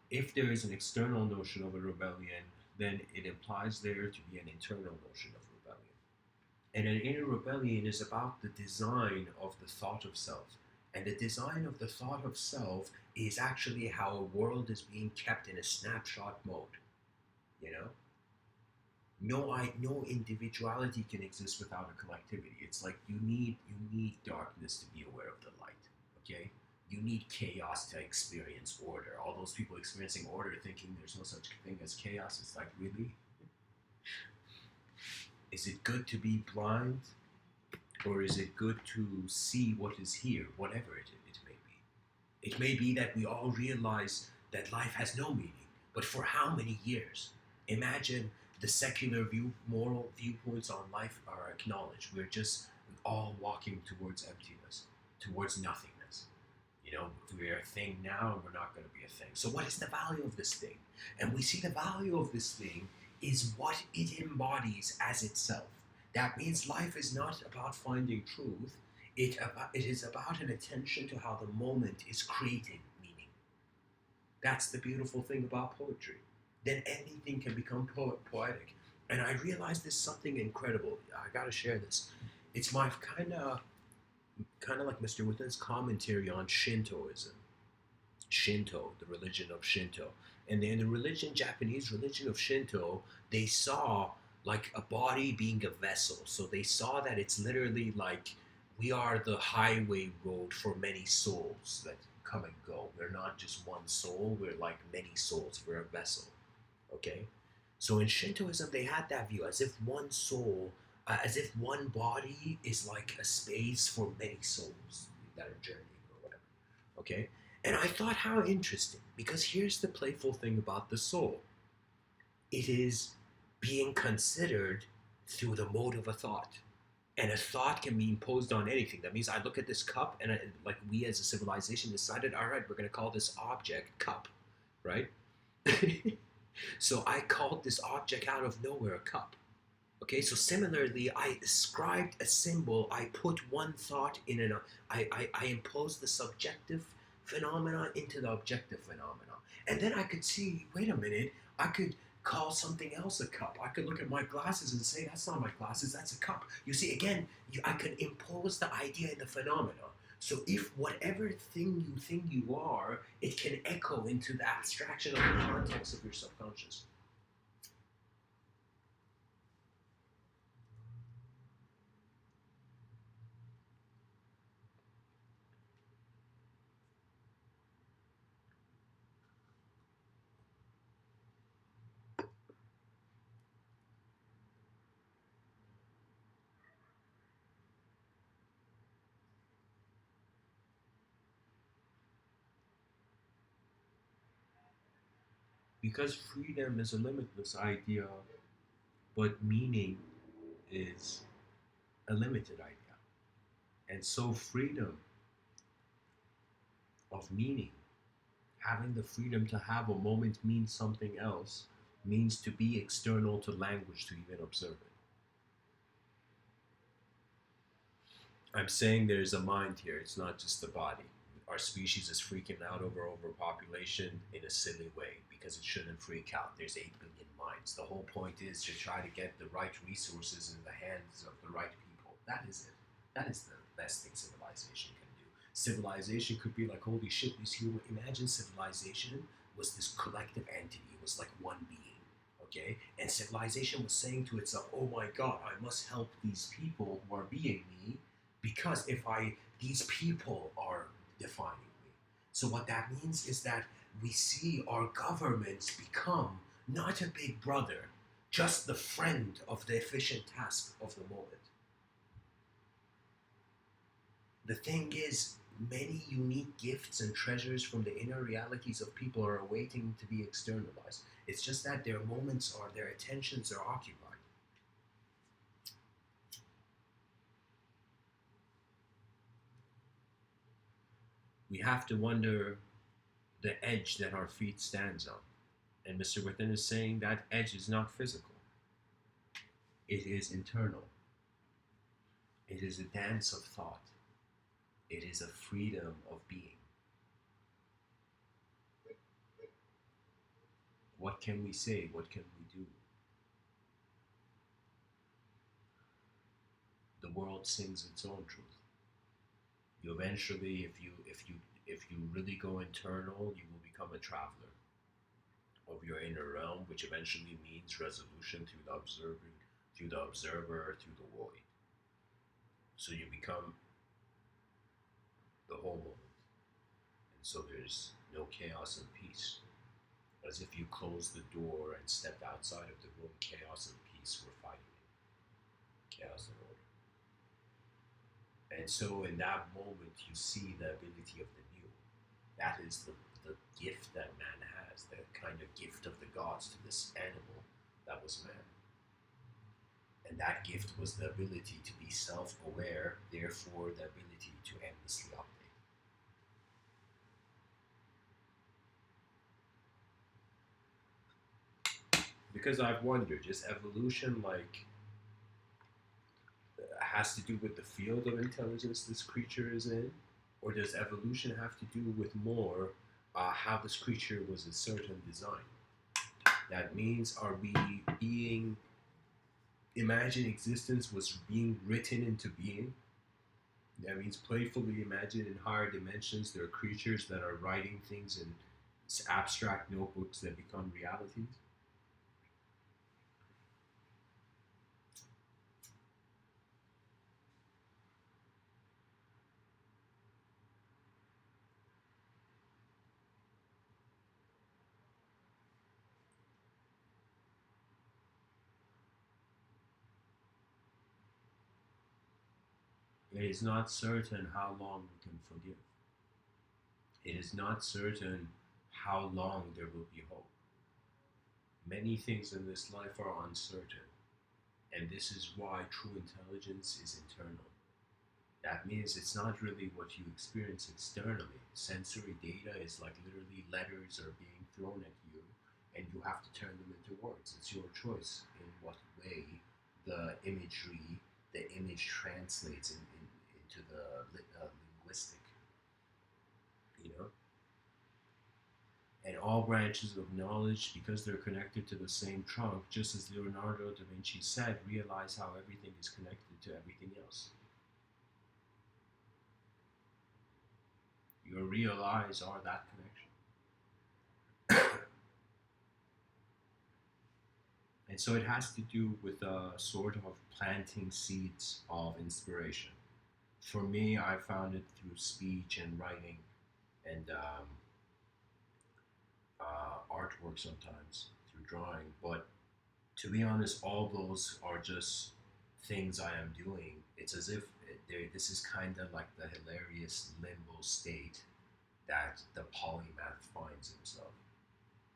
If there is an external notion of a rebellion, then it implies there to be an internal notion of rebellion. And an inner rebellion is about the design of the thought of self. And the design of the thought of self is actually how a world is being kept in a snapshot mode. You know? No individuality can exist without a collectivity. It's like you need darkness to be aware of the light. Okay? You need chaos to experience order. All those people experiencing order thinking there's no such thing as chaos, it's like, really? Is it good to be blind? Or is it good to see what is here, whatever it may be? It may be that we all realize that life has no meaning, but for how many years? Imagine the secular moral viewpoints on life are acknowledged. We're just all walking towards emptiness, towards nothingness. You know, we're a thing now and we're not going to be a thing. So, what is the value of this thing? And we see the value of this thing is what it embodies as itself. That means life is not about finding truth, it is about an attention to how the moment is creating meaning. That's the beautiful thing about poetry. Then anything can become poetic. And I realized there's something incredible. I gotta share this. It's my kind of like Mr. Within's commentary on Shintoism. Shinto, the religion of Shinto. And in the religion, Japanese religion of Shinto, they saw like a body being a vessel. So they saw that it's literally like we are the highway road for many souls that come and go. We're not just one soul, we're like many souls. We're a vessel. Okay? So in Shintoism, they had that view as if one soul, as if one body is like a space for many souls that are journeying or whatever. Okay? And I thought how interesting, because here's the playful thing about the soul. It is being considered through the mode of a thought. And a thought can be imposed on anything. That means I look at this cup and like we as a civilization decided, all right, we're going to call this object cup, right? So I called this object out of nowhere a cup. Okay, so similarly, I ascribed a symbol, I put one thought in an, I imposed the subjective phenomena into the objective phenomena. And then I could see, wait a minute, I could call something else a cup. I could look at my glasses and say, that's not my glasses, that's a cup. You see, again, I could impose the idea in the phenomena. So if whatever thing you think you are, it can echo into the abstraction of the context of your subconscious. Because freedom is a limitless idea, but meaning is a limited idea. And so freedom of meaning, having the freedom to have a moment mean something else, means to be external to language to even observe it. I'm saying there's a mind here, it's not just the body. Our species is freaking out over overpopulation in a silly way because it shouldn't freak out. There's 8 billion minds. The whole point is to try to get the right resources in the hands of the right people. That is it. That is the best thing civilization can do. Civilization could be like, holy shit, this human. Imagine civilization was this collective entity. It was like one being, okay? And civilization was saying to itself, oh my god, I must help these people who are being me because these people are defining me. So what that means is that we see our governments become not a big brother, just the friend of the efficient task of the moment. The thing is, many unique gifts and treasures from the inner realities of people are awaiting to be externalized. It's just that their moments are, their attentions are occupied. We have to wonder the edge that our feet stands on. And Mr. Within is saying that edge is not physical. It is internal. It is a dance of thought. It is a freedom of being. What can we say? What can we do? The world sings its own truth. You eventually, if you really go internal, you will become a traveler of your inner realm, which eventually means resolution through the observer, through the void. So you become the whole moment. And so there's no chaos and peace. As if you closed the door and stepped outside of the room, chaos and peace were fighting it. Chaos and order. And so in that moment, you see the ability of the new. That is the gift that man has, the kind of gift of the gods to this animal that was man. And that gift was the ability to be self-aware, therefore the ability to endlessly update. Because I've wondered, is evolution like has to do with the field of intelligence this creature is in, or does evolution have to do with more how this creature was a certain design? That means, are we being imagine existence was being written into being? That means playfully imagine in higher dimensions there are creatures that are writing things in abstract notebooks that become realities. It is not certain how long we can forgive. It is not certain how long there will be hope. Many things in this life are uncertain, and this is why true intelligence is internal. That means it's not really what you experience externally. Sensory data is like literally letters are being thrown at you, and you have to turn them into words. It's your choice in what way the image translates into the linguistic, you know? And all branches of knowledge, because they're connected to the same trunk, just as Leonardo da Vinci said, realize how everything is connected to everything else. Your real eyes are that connection. And so it has to do with a sort of planting seeds of inspiration. For me, I found it through speech and writing and artwork sometimes, through drawing. But to be honest, all those are just things I am doing. It's as if this is kind of like the hilarious limbo state that the polymath finds himself.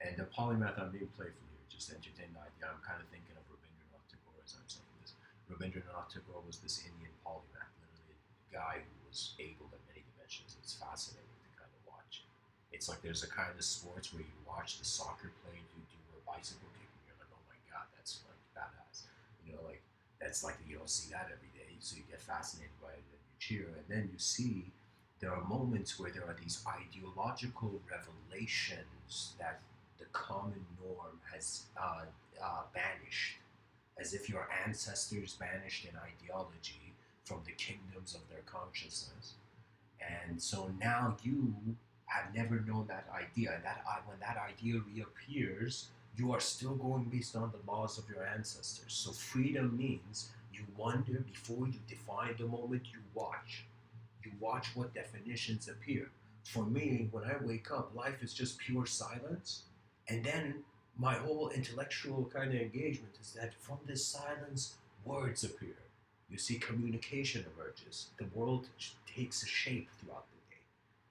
And the polymath, I'm being playful here, just to entertain the idea. I'm kind of thinking of Rabindranath Tagore as I'm saying this. Rabindranath Tagore was this Indian polymath, literally a guy who was able in many dimensions. It's fascinating to kind of watch. It's like there's a kind of sports where you watch the soccer player do a bicycle kick, and you're like, oh my god, that's like badass. Like that's like you don't see that every day, so you get fascinated by it and you cheer, and then you see there are moments where there are these ideological revelations that the common norm has banished, as if your ancestors banished an ideology from the kingdoms of their consciousness. And so now you have never known that idea. When that idea reappears, you are still going based on the laws of your ancestors. So freedom means you wonder before you define the moment you watch. You watch what definitions appear. For me, when I wake up, life is just pure silence. And then my whole intellectual kind of engagement is that from this silence, words appear. You see, communication emerges. The world takes a shape throughout the day,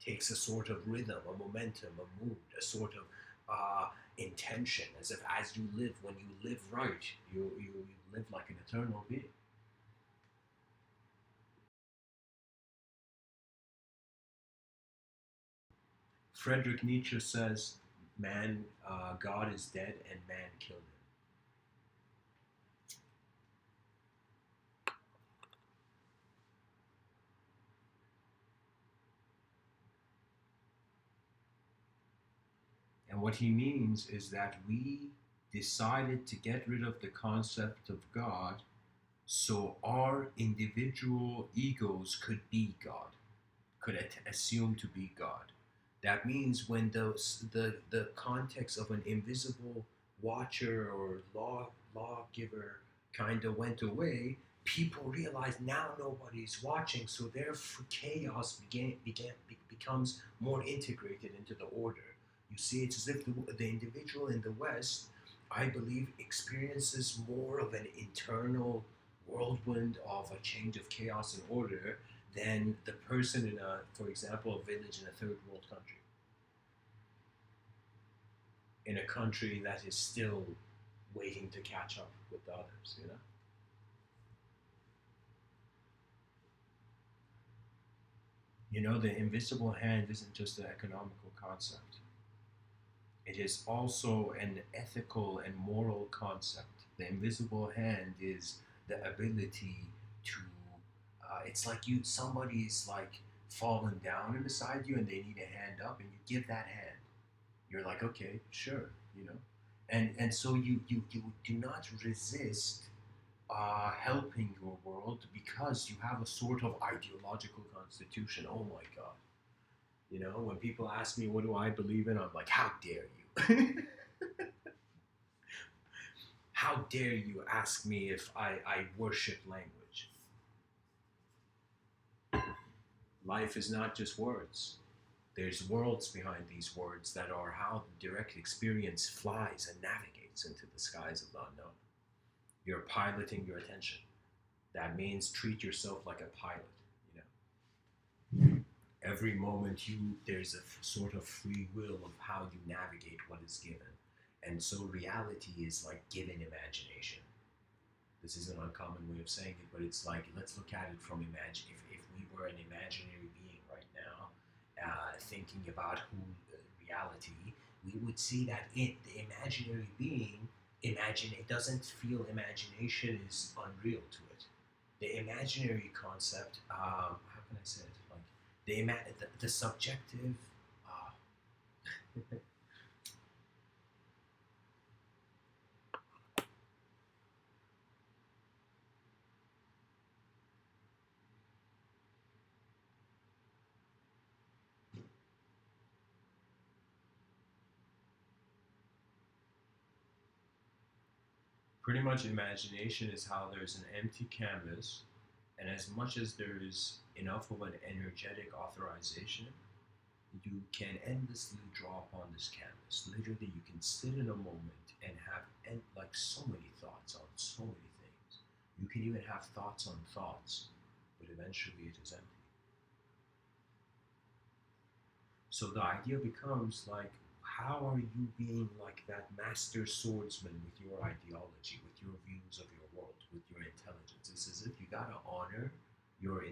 takes a sort of rhythm, a momentum, a mood, a sort of intention, as if as you live, when you live right, you live like an eternal being. Friedrich Nietzsche says, "Man, God is dead, and man killed him." And what he means is that we decided to get rid of the concept of God so our individual egos could be God, could assume to be God. That means when the context of an invisible watcher or lawgiver kind of went away, people realized now nobody's watching, so therefore chaos becomes more integrated into the order. You see, it's as if the individual in the West, I believe, experiences more of an internal whirlwind of a change of chaos and order than the person in for example, a village in a third world country, in a country that is still waiting to catch up with the others. You know, the invisible hand isn't just an economical concept. It is also an ethical and moral concept. The invisible hand is the ability to. It's like somebody's like fallen down beside you, and they need a hand up, and you give that hand. You're like, okay, sure, you know, and so you do not resist helping your world because you have a sort of ideological constitution. Oh my God. You know, when people ask me, what do I believe in? I'm like, how dare you? How dare you ask me if I worship language? Life is not just words. There's worlds behind these words that are how the direct experience flies and navigates into the skies of the unknown. You're piloting your attention. That means treat yourself like a pilot, you know. Every moment there's a sort of free will of how you navigate what is given. And so reality is like given imagination. This is an uncommon way of saying it, but it's like, let's look at it from imagine. If we were an imaginary being right now, thinking about reality, we would see that the imaginary being, it doesn't feel imagination is unreal to it. The imaginary concept, how can I say it? Like the subjective. Uh, Pretty much imagination is how there's an empty canvas, and as much as there is enough of an energetic authorization, you can endlessly draw upon this canvas. Literally, you can sit in a moment and have like so many thoughts on so many things. You can even have thoughts on thoughts, but eventually it is empty. So the idea becomes like, how are you being like that master swordsman with your ideology, with your views of your world, with your intelligence? It's as if you gotta honor your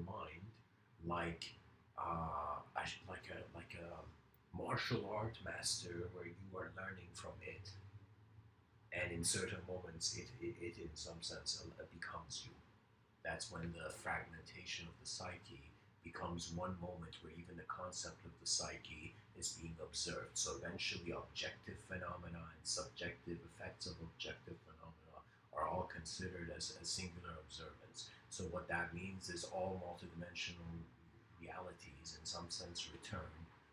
mind like like a martial art master where you are learning from it, and in certain moments it in some sense becomes you. That's when the fragmentation of the psyche becomes one moment where even the concept of the psyche is being observed. So eventually, objective phenomena and subjective effects of objective phenomena are all considered as a singular observance. So what that means is all multidimensional realities, in some sense, return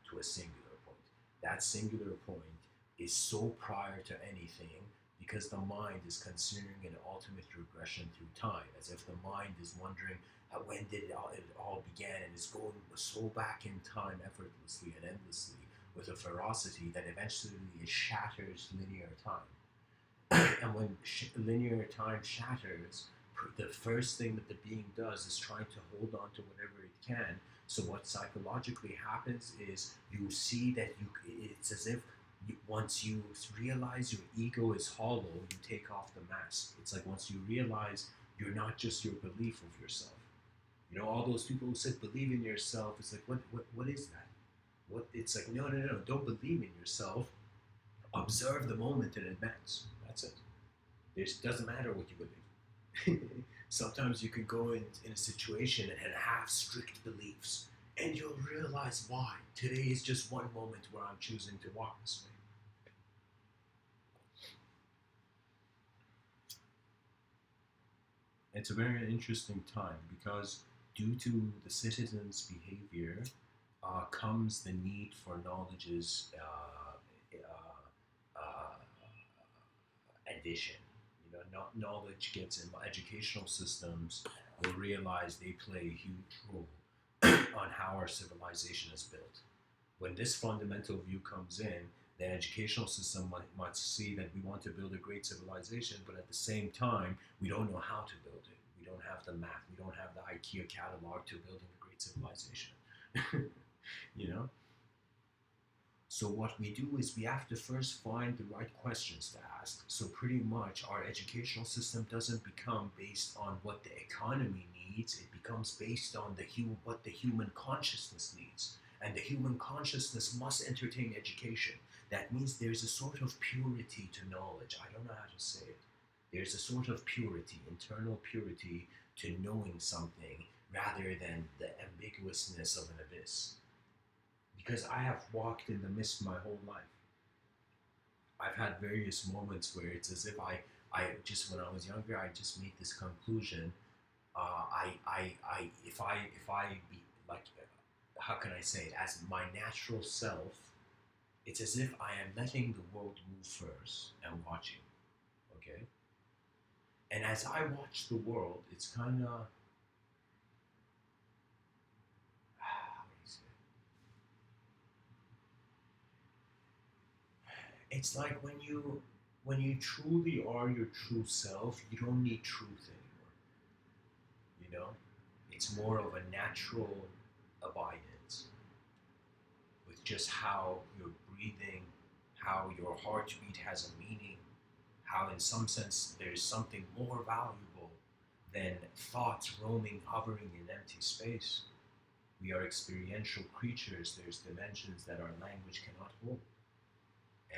to a singular point. That singular point is so prior to anything because the mind is considering an ultimate regression through time, as if the mind is wondering when did it all began, and is going so back in time effortlessly and endlessly with a ferocity that eventually it shatters linear time. And when linear time shatters, the first thing that the being does is trying to hold on to whatever it can. So what psychologically happens is you see that it's as if once you realize your ego is hollow, you take off the mask. It's like once you realize you're not just your belief of yourself. You know, all those people who said believe in yourself, it's like, what is that? What? It's like, no, don't believe in yourself. Observe the moment in advance. That's it. It doesn't matter what you believe. Sometimes you can go in a situation and have strict beliefs, and you'll realize why. Today is just one moment where I'm choosing to walk this way. It's a very interesting time because due to the citizens' behavior comes the need for knowledge's addition. You know, knowledge gets in educational systems will realize they play a huge role on how our civilization is built. When this fundamental view comes in, the educational system might see that we want to build a great civilization, but at the same time, we don't know how to build it. We don't have the math. We don't have the IKEA catalog to building a great civilization. You know? So what we do is we have to first find the right questions to ask. So pretty much our educational system doesn't become based on what the economy needs. It becomes based on what the human consciousness needs. And the human consciousness must entertain education. That means there's a sort of purity to knowledge. I don't know how to say it. There's a sort of purity, internal purity to knowing something rather than the ambiguousness of an abyss. Because I have walked in the mist my whole life. I've had various moments where it's as if I just when I was younger, I just made this conclusion. If I be like, how can I say it? As my natural self, it's as if I am letting the world move first and watching. Okay. And as I watch the world, it's kind of it's like when you truly are your true self, you don't need truth anymore. You know, it's more of a natural abidance with just how you're breathing, how your heartbeat has a meaning, how in some sense there's something more valuable than thoughts roaming, hovering in empty space. We are experiential creatures. There's dimensions that our language cannot hold.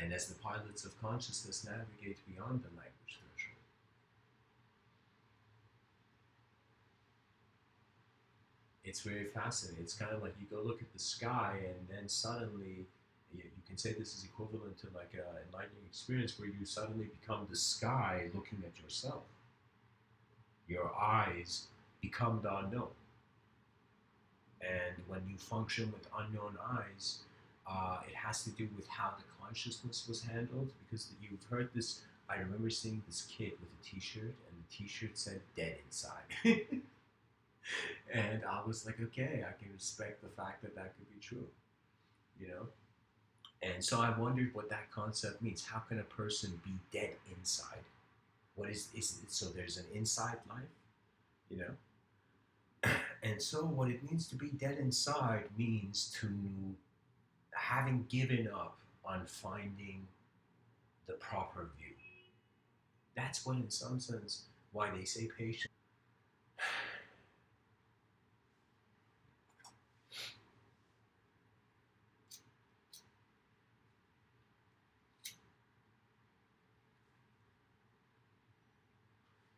And as the pilots of consciousness navigate beyond the language threshold, it's very fascinating. It's kind of like you go look at the sky, and then suddenly you can say this is equivalent to like an enlightening experience where you suddenly become the sky looking at yourself. Your eyes become the unknown. And when you function with unknown eyes, it has to do with how the consciousness was handled. Because you've heard this. I remember seeing this kid with a T-shirt, and the T-shirt said "dead inside," and I was like, okay, I can respect the fact that that could be true, you know. And so I wondered what that concept means. How can a person be dead inside? What is it? So there's an inside life, you know. And so what it means to be dead inside means to having given up on finding the proper view. That's what, in some sense, why they say patience.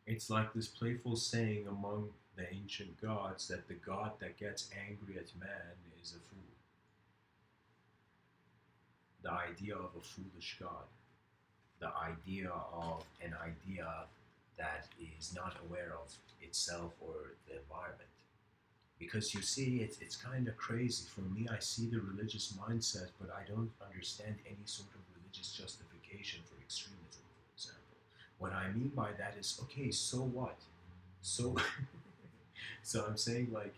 It's like this playful saying among the ancient gods that the god that gets angry at man is a fool. The idea of a foolish god. The idea of an idea that is not aware of itself or the environment. Because you see, it's kind of crazy. For me, I see the religious mindset, but I don't understand any sort of religious justification for extremism, for example. What I mean by that is, okay, so what? So, so I'm saying like,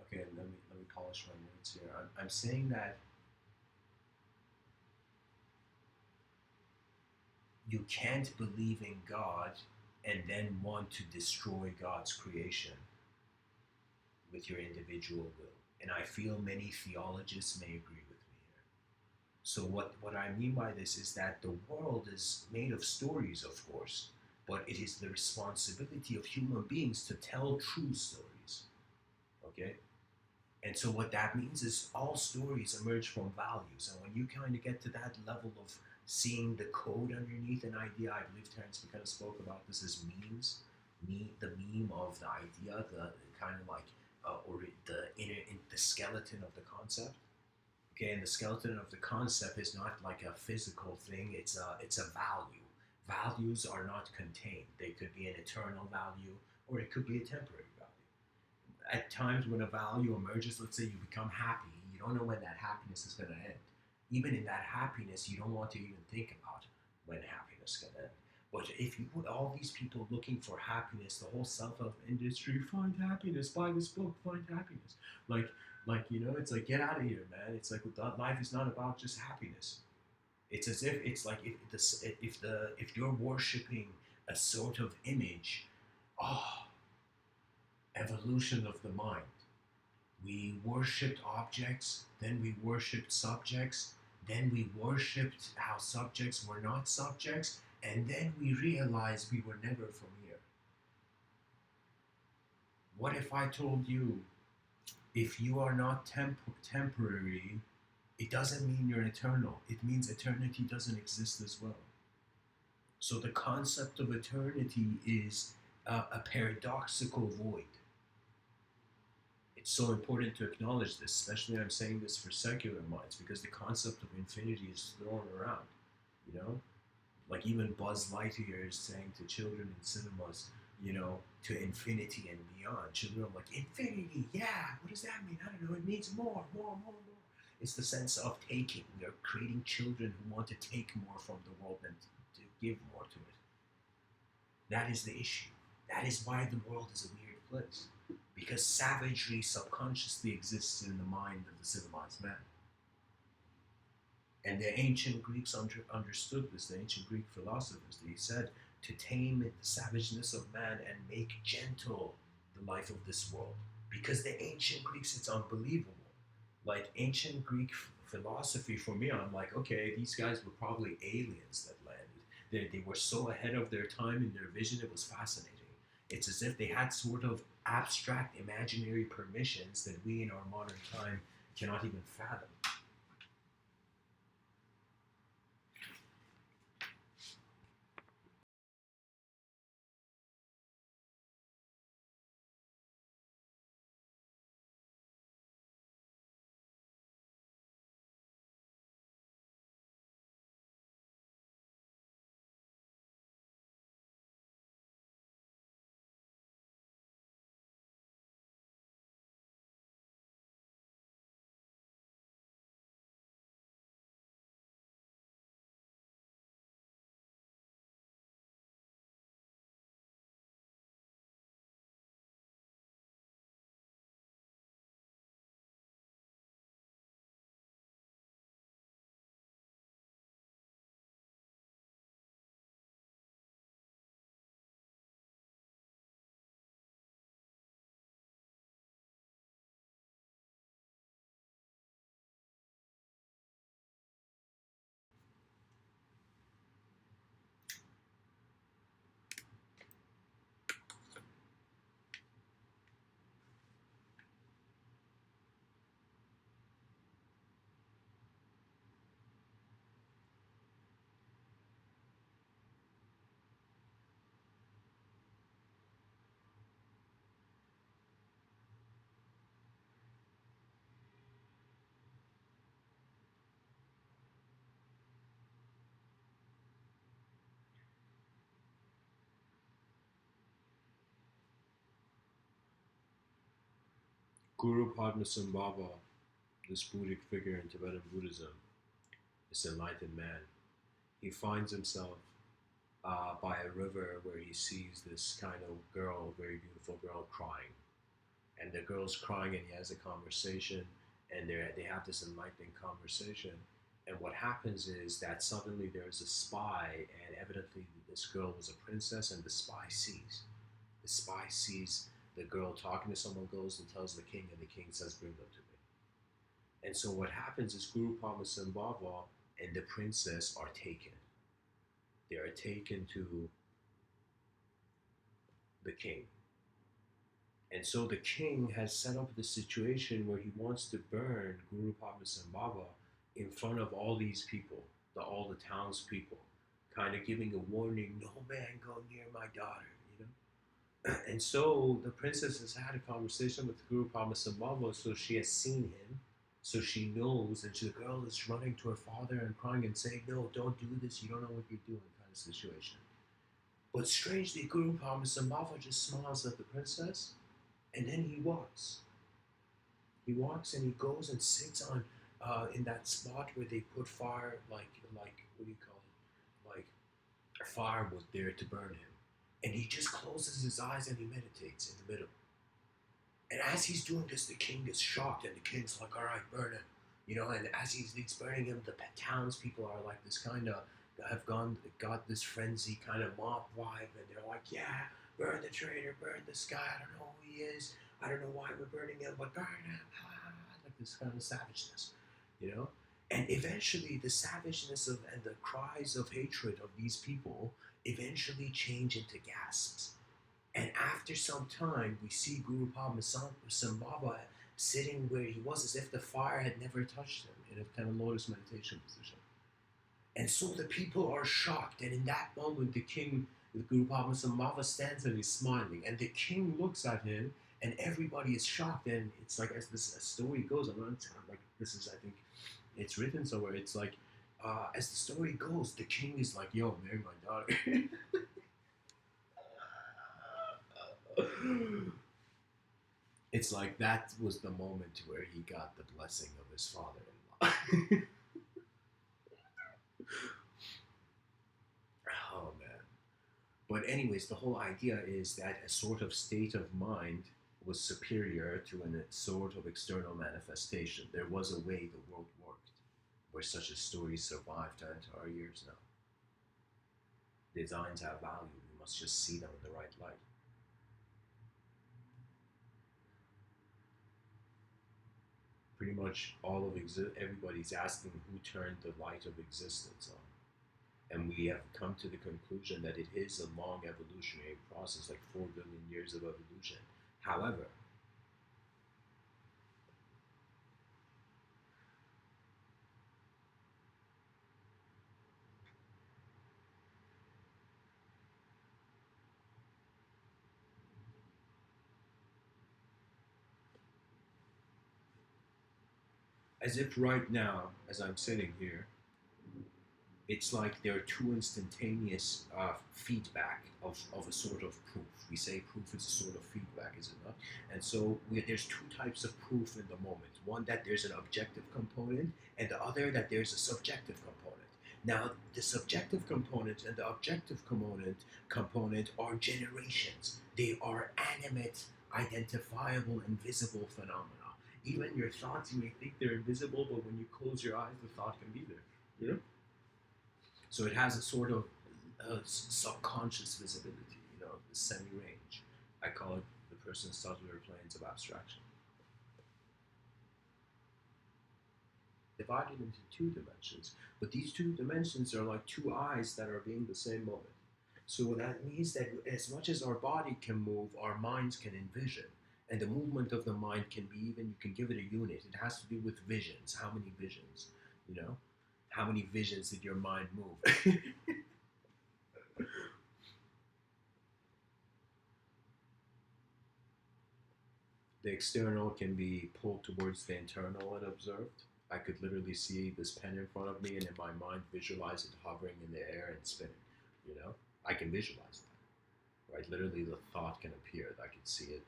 okay, let me polish my words here. I'm saying that you can't believe in God and then want to destroy God's creation with your individual will. And I feel many theologists may agree with me here. So what I mean by this is that the world is made of stories, of course, but it is the responsibility of human beings to tell true stories. Okay? And so what that means is all stories emerge from values. And when you kind of get to that level of seeing the code underneath an idea, I believe Terence McKenna spoke about this as memes. The meme of the idea, the kind of like, or the skeleton of the concept. Okay, and the skeleton of the concept is not like a physical thing. It's a value. Values are not contained. They could be an eternal value, or it could be a temporary value. At times when a value emerges, let's say you become happy, you don't know when that happiness is going to end. Even in that happiness, you don't want to even think about when happiness is going to end. But if you put all these people looking for happiness, the whole self-help industry, find happiness, buy this book, find happiness. Like it's like, get out of here, man. It's like life is not about just happiness. It's as if it's like if you're worshiping a sort of image, oh, evolution of the mind. We worshipped objects, then we worshipped subjects, then we worshipped how subjects were not subjects, and then we realized we were never from here. What if I told you, if you are not temporary, it doesn't mean you're eternal. It means eternity doesn't exist as well. So the concept of eternity is a paradoxical void. It's so important to acknowledge this, especially I'm saying this for secular minds, because the concept of infinity is thrown around, you know? Like even Buzz Lightyear is saying to children in cinemas, you know, to infinity and beyond. Children are like, infinity, yeah, what does that mean? I don't know, it means more, more, more, more. It's the sense of taking. They're creating children who want to take more from the world than to give more to it. That is the issue. That is why the world is a weird place. Because savagery subconsciously exists in the mind of the civilized man. And the ancient Greeks understood this, the ancient Greek philosophers. They said to tame the savageness of man and make gentle the life of this world. Because the ancient Greeks, it's unbelievable. Like ancient Greek philosophy, for me, I'm like, okay, these guys were probably aliens that landed. They were so ahead of their time in their vision, it was fascinating. It's as if they had sort of abstract imaginary permissions that we in our modern time cannot even fathom. Guru Padmasambhava, this Buddhic figure in Tibetan Buddhism, this enlightened man, he finds himself by a river where he sees this kind of girl, very beautiful girl, crying. And the girl's crying, and he has a conversation, and they have this enlightening conversation. And what happens is that suddenly there's a spy, and evidently this girl was a princess, and the spy sees. The spy sees the girl talking to someone, goes and tells the king, and the king says, bring them to me. And so what happens is Guru Padmasambhava and the princess are taken. They are taken to the king. And so the king has set up the situation where he wants to burn Guru Padmasambhava in front of all these people, all the townspeople, kind of giving a warning, no man go near my daughter, you know? And so the princess has had a conversation with Guru Padmasambhava, so she has seen him, so she knows, and the girl is running to her father and crying and saying, no, don't do this, you don't know what you're doing, kind of situation. But strangely, Guru Padmasambhava just smiles at the princess, and then he walks. He walks and he goes and sits on in that spot where they put fire, like what do you call it, like firewood there to burn him. And he just closes his eyes and he meditates in the middle. And as he's doing this, the king is shocked, and the king's like, "All right, burn him," you know. And as he's burning him, the townspeople are like this kind of got this frenzy kind of mob vibe, and they're like, "Yeah, burn the traitor, burn this guy. I don't know who he is. I don't know why we're burning him, but burn him." Like this kind of savageness, you know. And eventually, the savageness of and the cries of hatred of these people eventually change into gasps. And after some time, we see Guru Sambhava sitting where he was as if the fire had never touched him in a kind of lotus meditation position. And so the people are shocked. And in that moment, the king, the Guru Sambhava, stands and he's smiling. And the king looks at him, and everybody is shocked. And it's like, as this story goes, I'm not like, this is, I think, it's written somewhere. It's like, as the story goes, the king is like, yo, marry my daughter. It's like that was the moment where he got the blessing of his father-in-law. Oh man. But anyways, the whole idea is that a sort of state of mind was superior to a sort of external manifestation. There was a way the world worked where such a story survived into our years now. Designs have value. We must just see them in the right light. Pretty much all of everybody's asking who turned the light of existence on. And we have come to the conclusion that it is a long evolutionary process, like 4 billion years of evolution. However, as if right now, as I'm sitting here, it's like there are two instantaneous feedback of a sort of proof. We say proof is a sort of feedback, is it not? And so there's two types of proof in the moment. One, that there's an objective component, and the other, that there's a subjective component. Now, the subjective component and the objective component are generations. They are animate, identifiable, and visible phenomena. Even your thoughts, you may think they're invisible, but when you close your eyes, the thought can be there. You know? So it has a sort of subconscious visibility, the semi-range. I call it the person's cellular planes of abstraction. Divided into two dimensions, but these two dimensions are like two eyes that are being the same moment. So that means that as much as our body can move, our minds can envision. And the movement of the mind can be even, you can give it a unit. It has to do with visions. How many visions? How many visions did your mind move? The external can be pulled towards the internal and observed. I could literally see this pen in front of me and in my mind visualize it hovering in the air and spinning. I can visualize that, right? Literally the thought can appear. I can see it,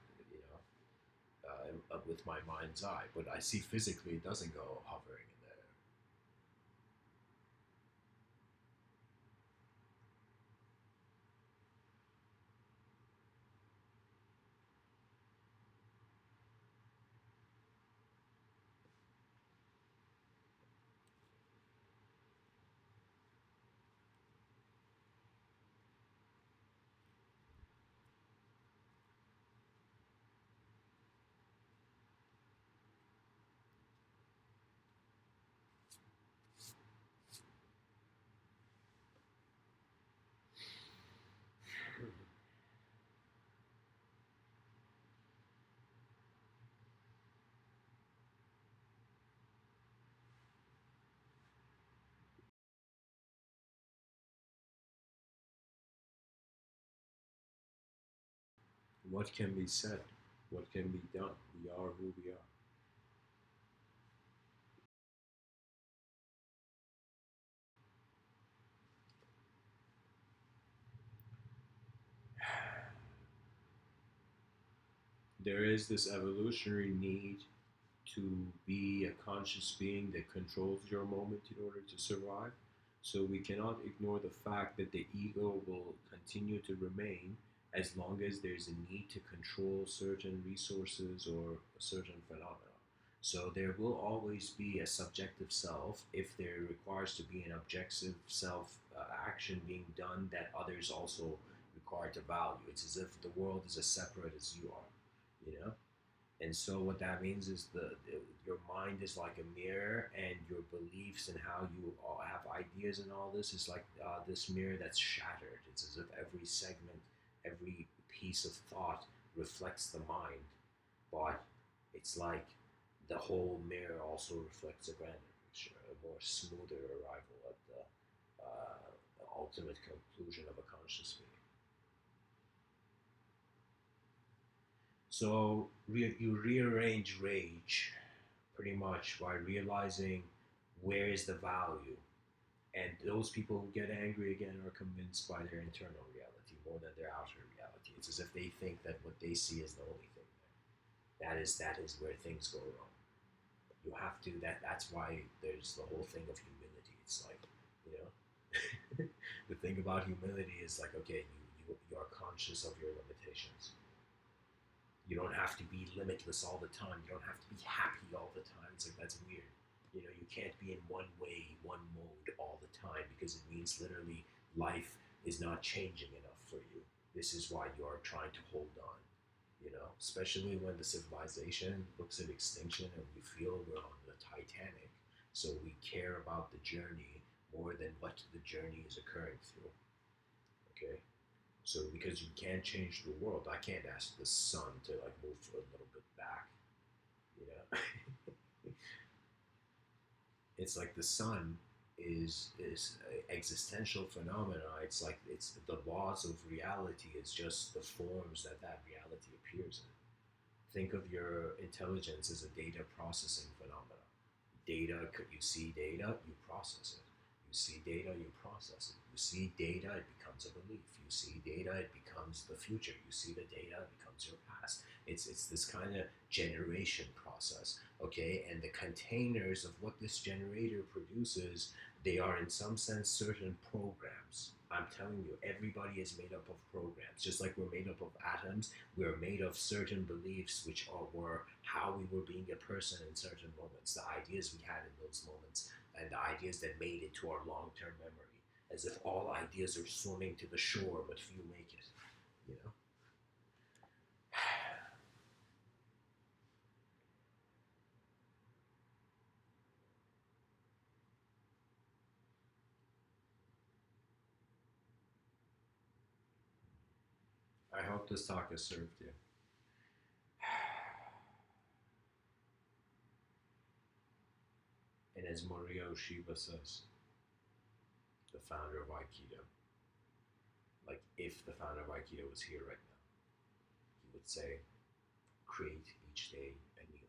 with my mind's eye. But I see physically it doesn't go hovering in the air. What can be said? What can be done? We are who we are. There is this evolutionary need to be a conscious being that controls your moment in order to survive. So we cannot ignore the fact that the ego will continue to remain as long as there's a need to control certain resources or certain phenomena. So there will always be a subjective self if there requires to be an objective self action being done that others also require to value. It's as if the world is as separate as you are, you know? And so what that means is your mind is like a mirror, and your beliefs and how you all have ideas and all this is like this mirror that's shattered. It's as if every segment, every piece of thought reflects the mind, but it's like the whole mirror also reflects a grander picture, a more smoother arrival at the ultimate conclusion of a conscious being. So you rearrange rage pretty much by realizing where is the value. And those people who get angry again are convinced by their internal reality more than their outer reality. It's as if they think that what they see is the only thing there. That is where things go wrong. You have to that's why there's the whole thing of humility. It's like, you know, the thing about humility is like, okay, you are conscious of your limitations. You don't have to be limitless all the time. You don't have to be happy all the time. It's like, that's weird. You know, you can't be in one way, one mode all the time, because it means literally life is not changing enough for you. This is why you are trying to hold on. You know, especially when the civilization looks at extinction and we feel we're on the Titanic, so we care about the journey more than what the journey is occurring through. Okay, so because you can't change the world, I can't ask the sun to like move a little bit back. You know, it's like the sun is a existential phenomena. It's like it's the laws of reality. It's just the forms that reality appears in. Think of your intelligence as a data processing phenomena. Data, you see data, you process it. You see data, you process it. You see data, it becomes a belief. You see data, it becomes the future. You see the data, it becomes your past. It's this kind of generation process, okay? And the containers of what this generator produces, they are in some sense certain programs. I'm telling you, everybody is made up of programs. Just like we're made up of atoms, we're made of certain beliefs, which were how we were being a person in certain moments, the ideas we had in those moments, and the ideas that made it to our long-term memory. As if all ideas are swimming to the shore, but few make it. You know. I hope this talk has served you. And as Morio Shiba says, the founder of Aikido, like if the founder of Aikido was here right now, he would say, create each day anew.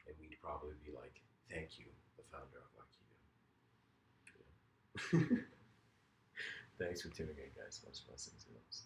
And we'd probably be like, thank you, the founder of Aikido. Yeah. Thanks for tuning in, guys. Much blessings and loves.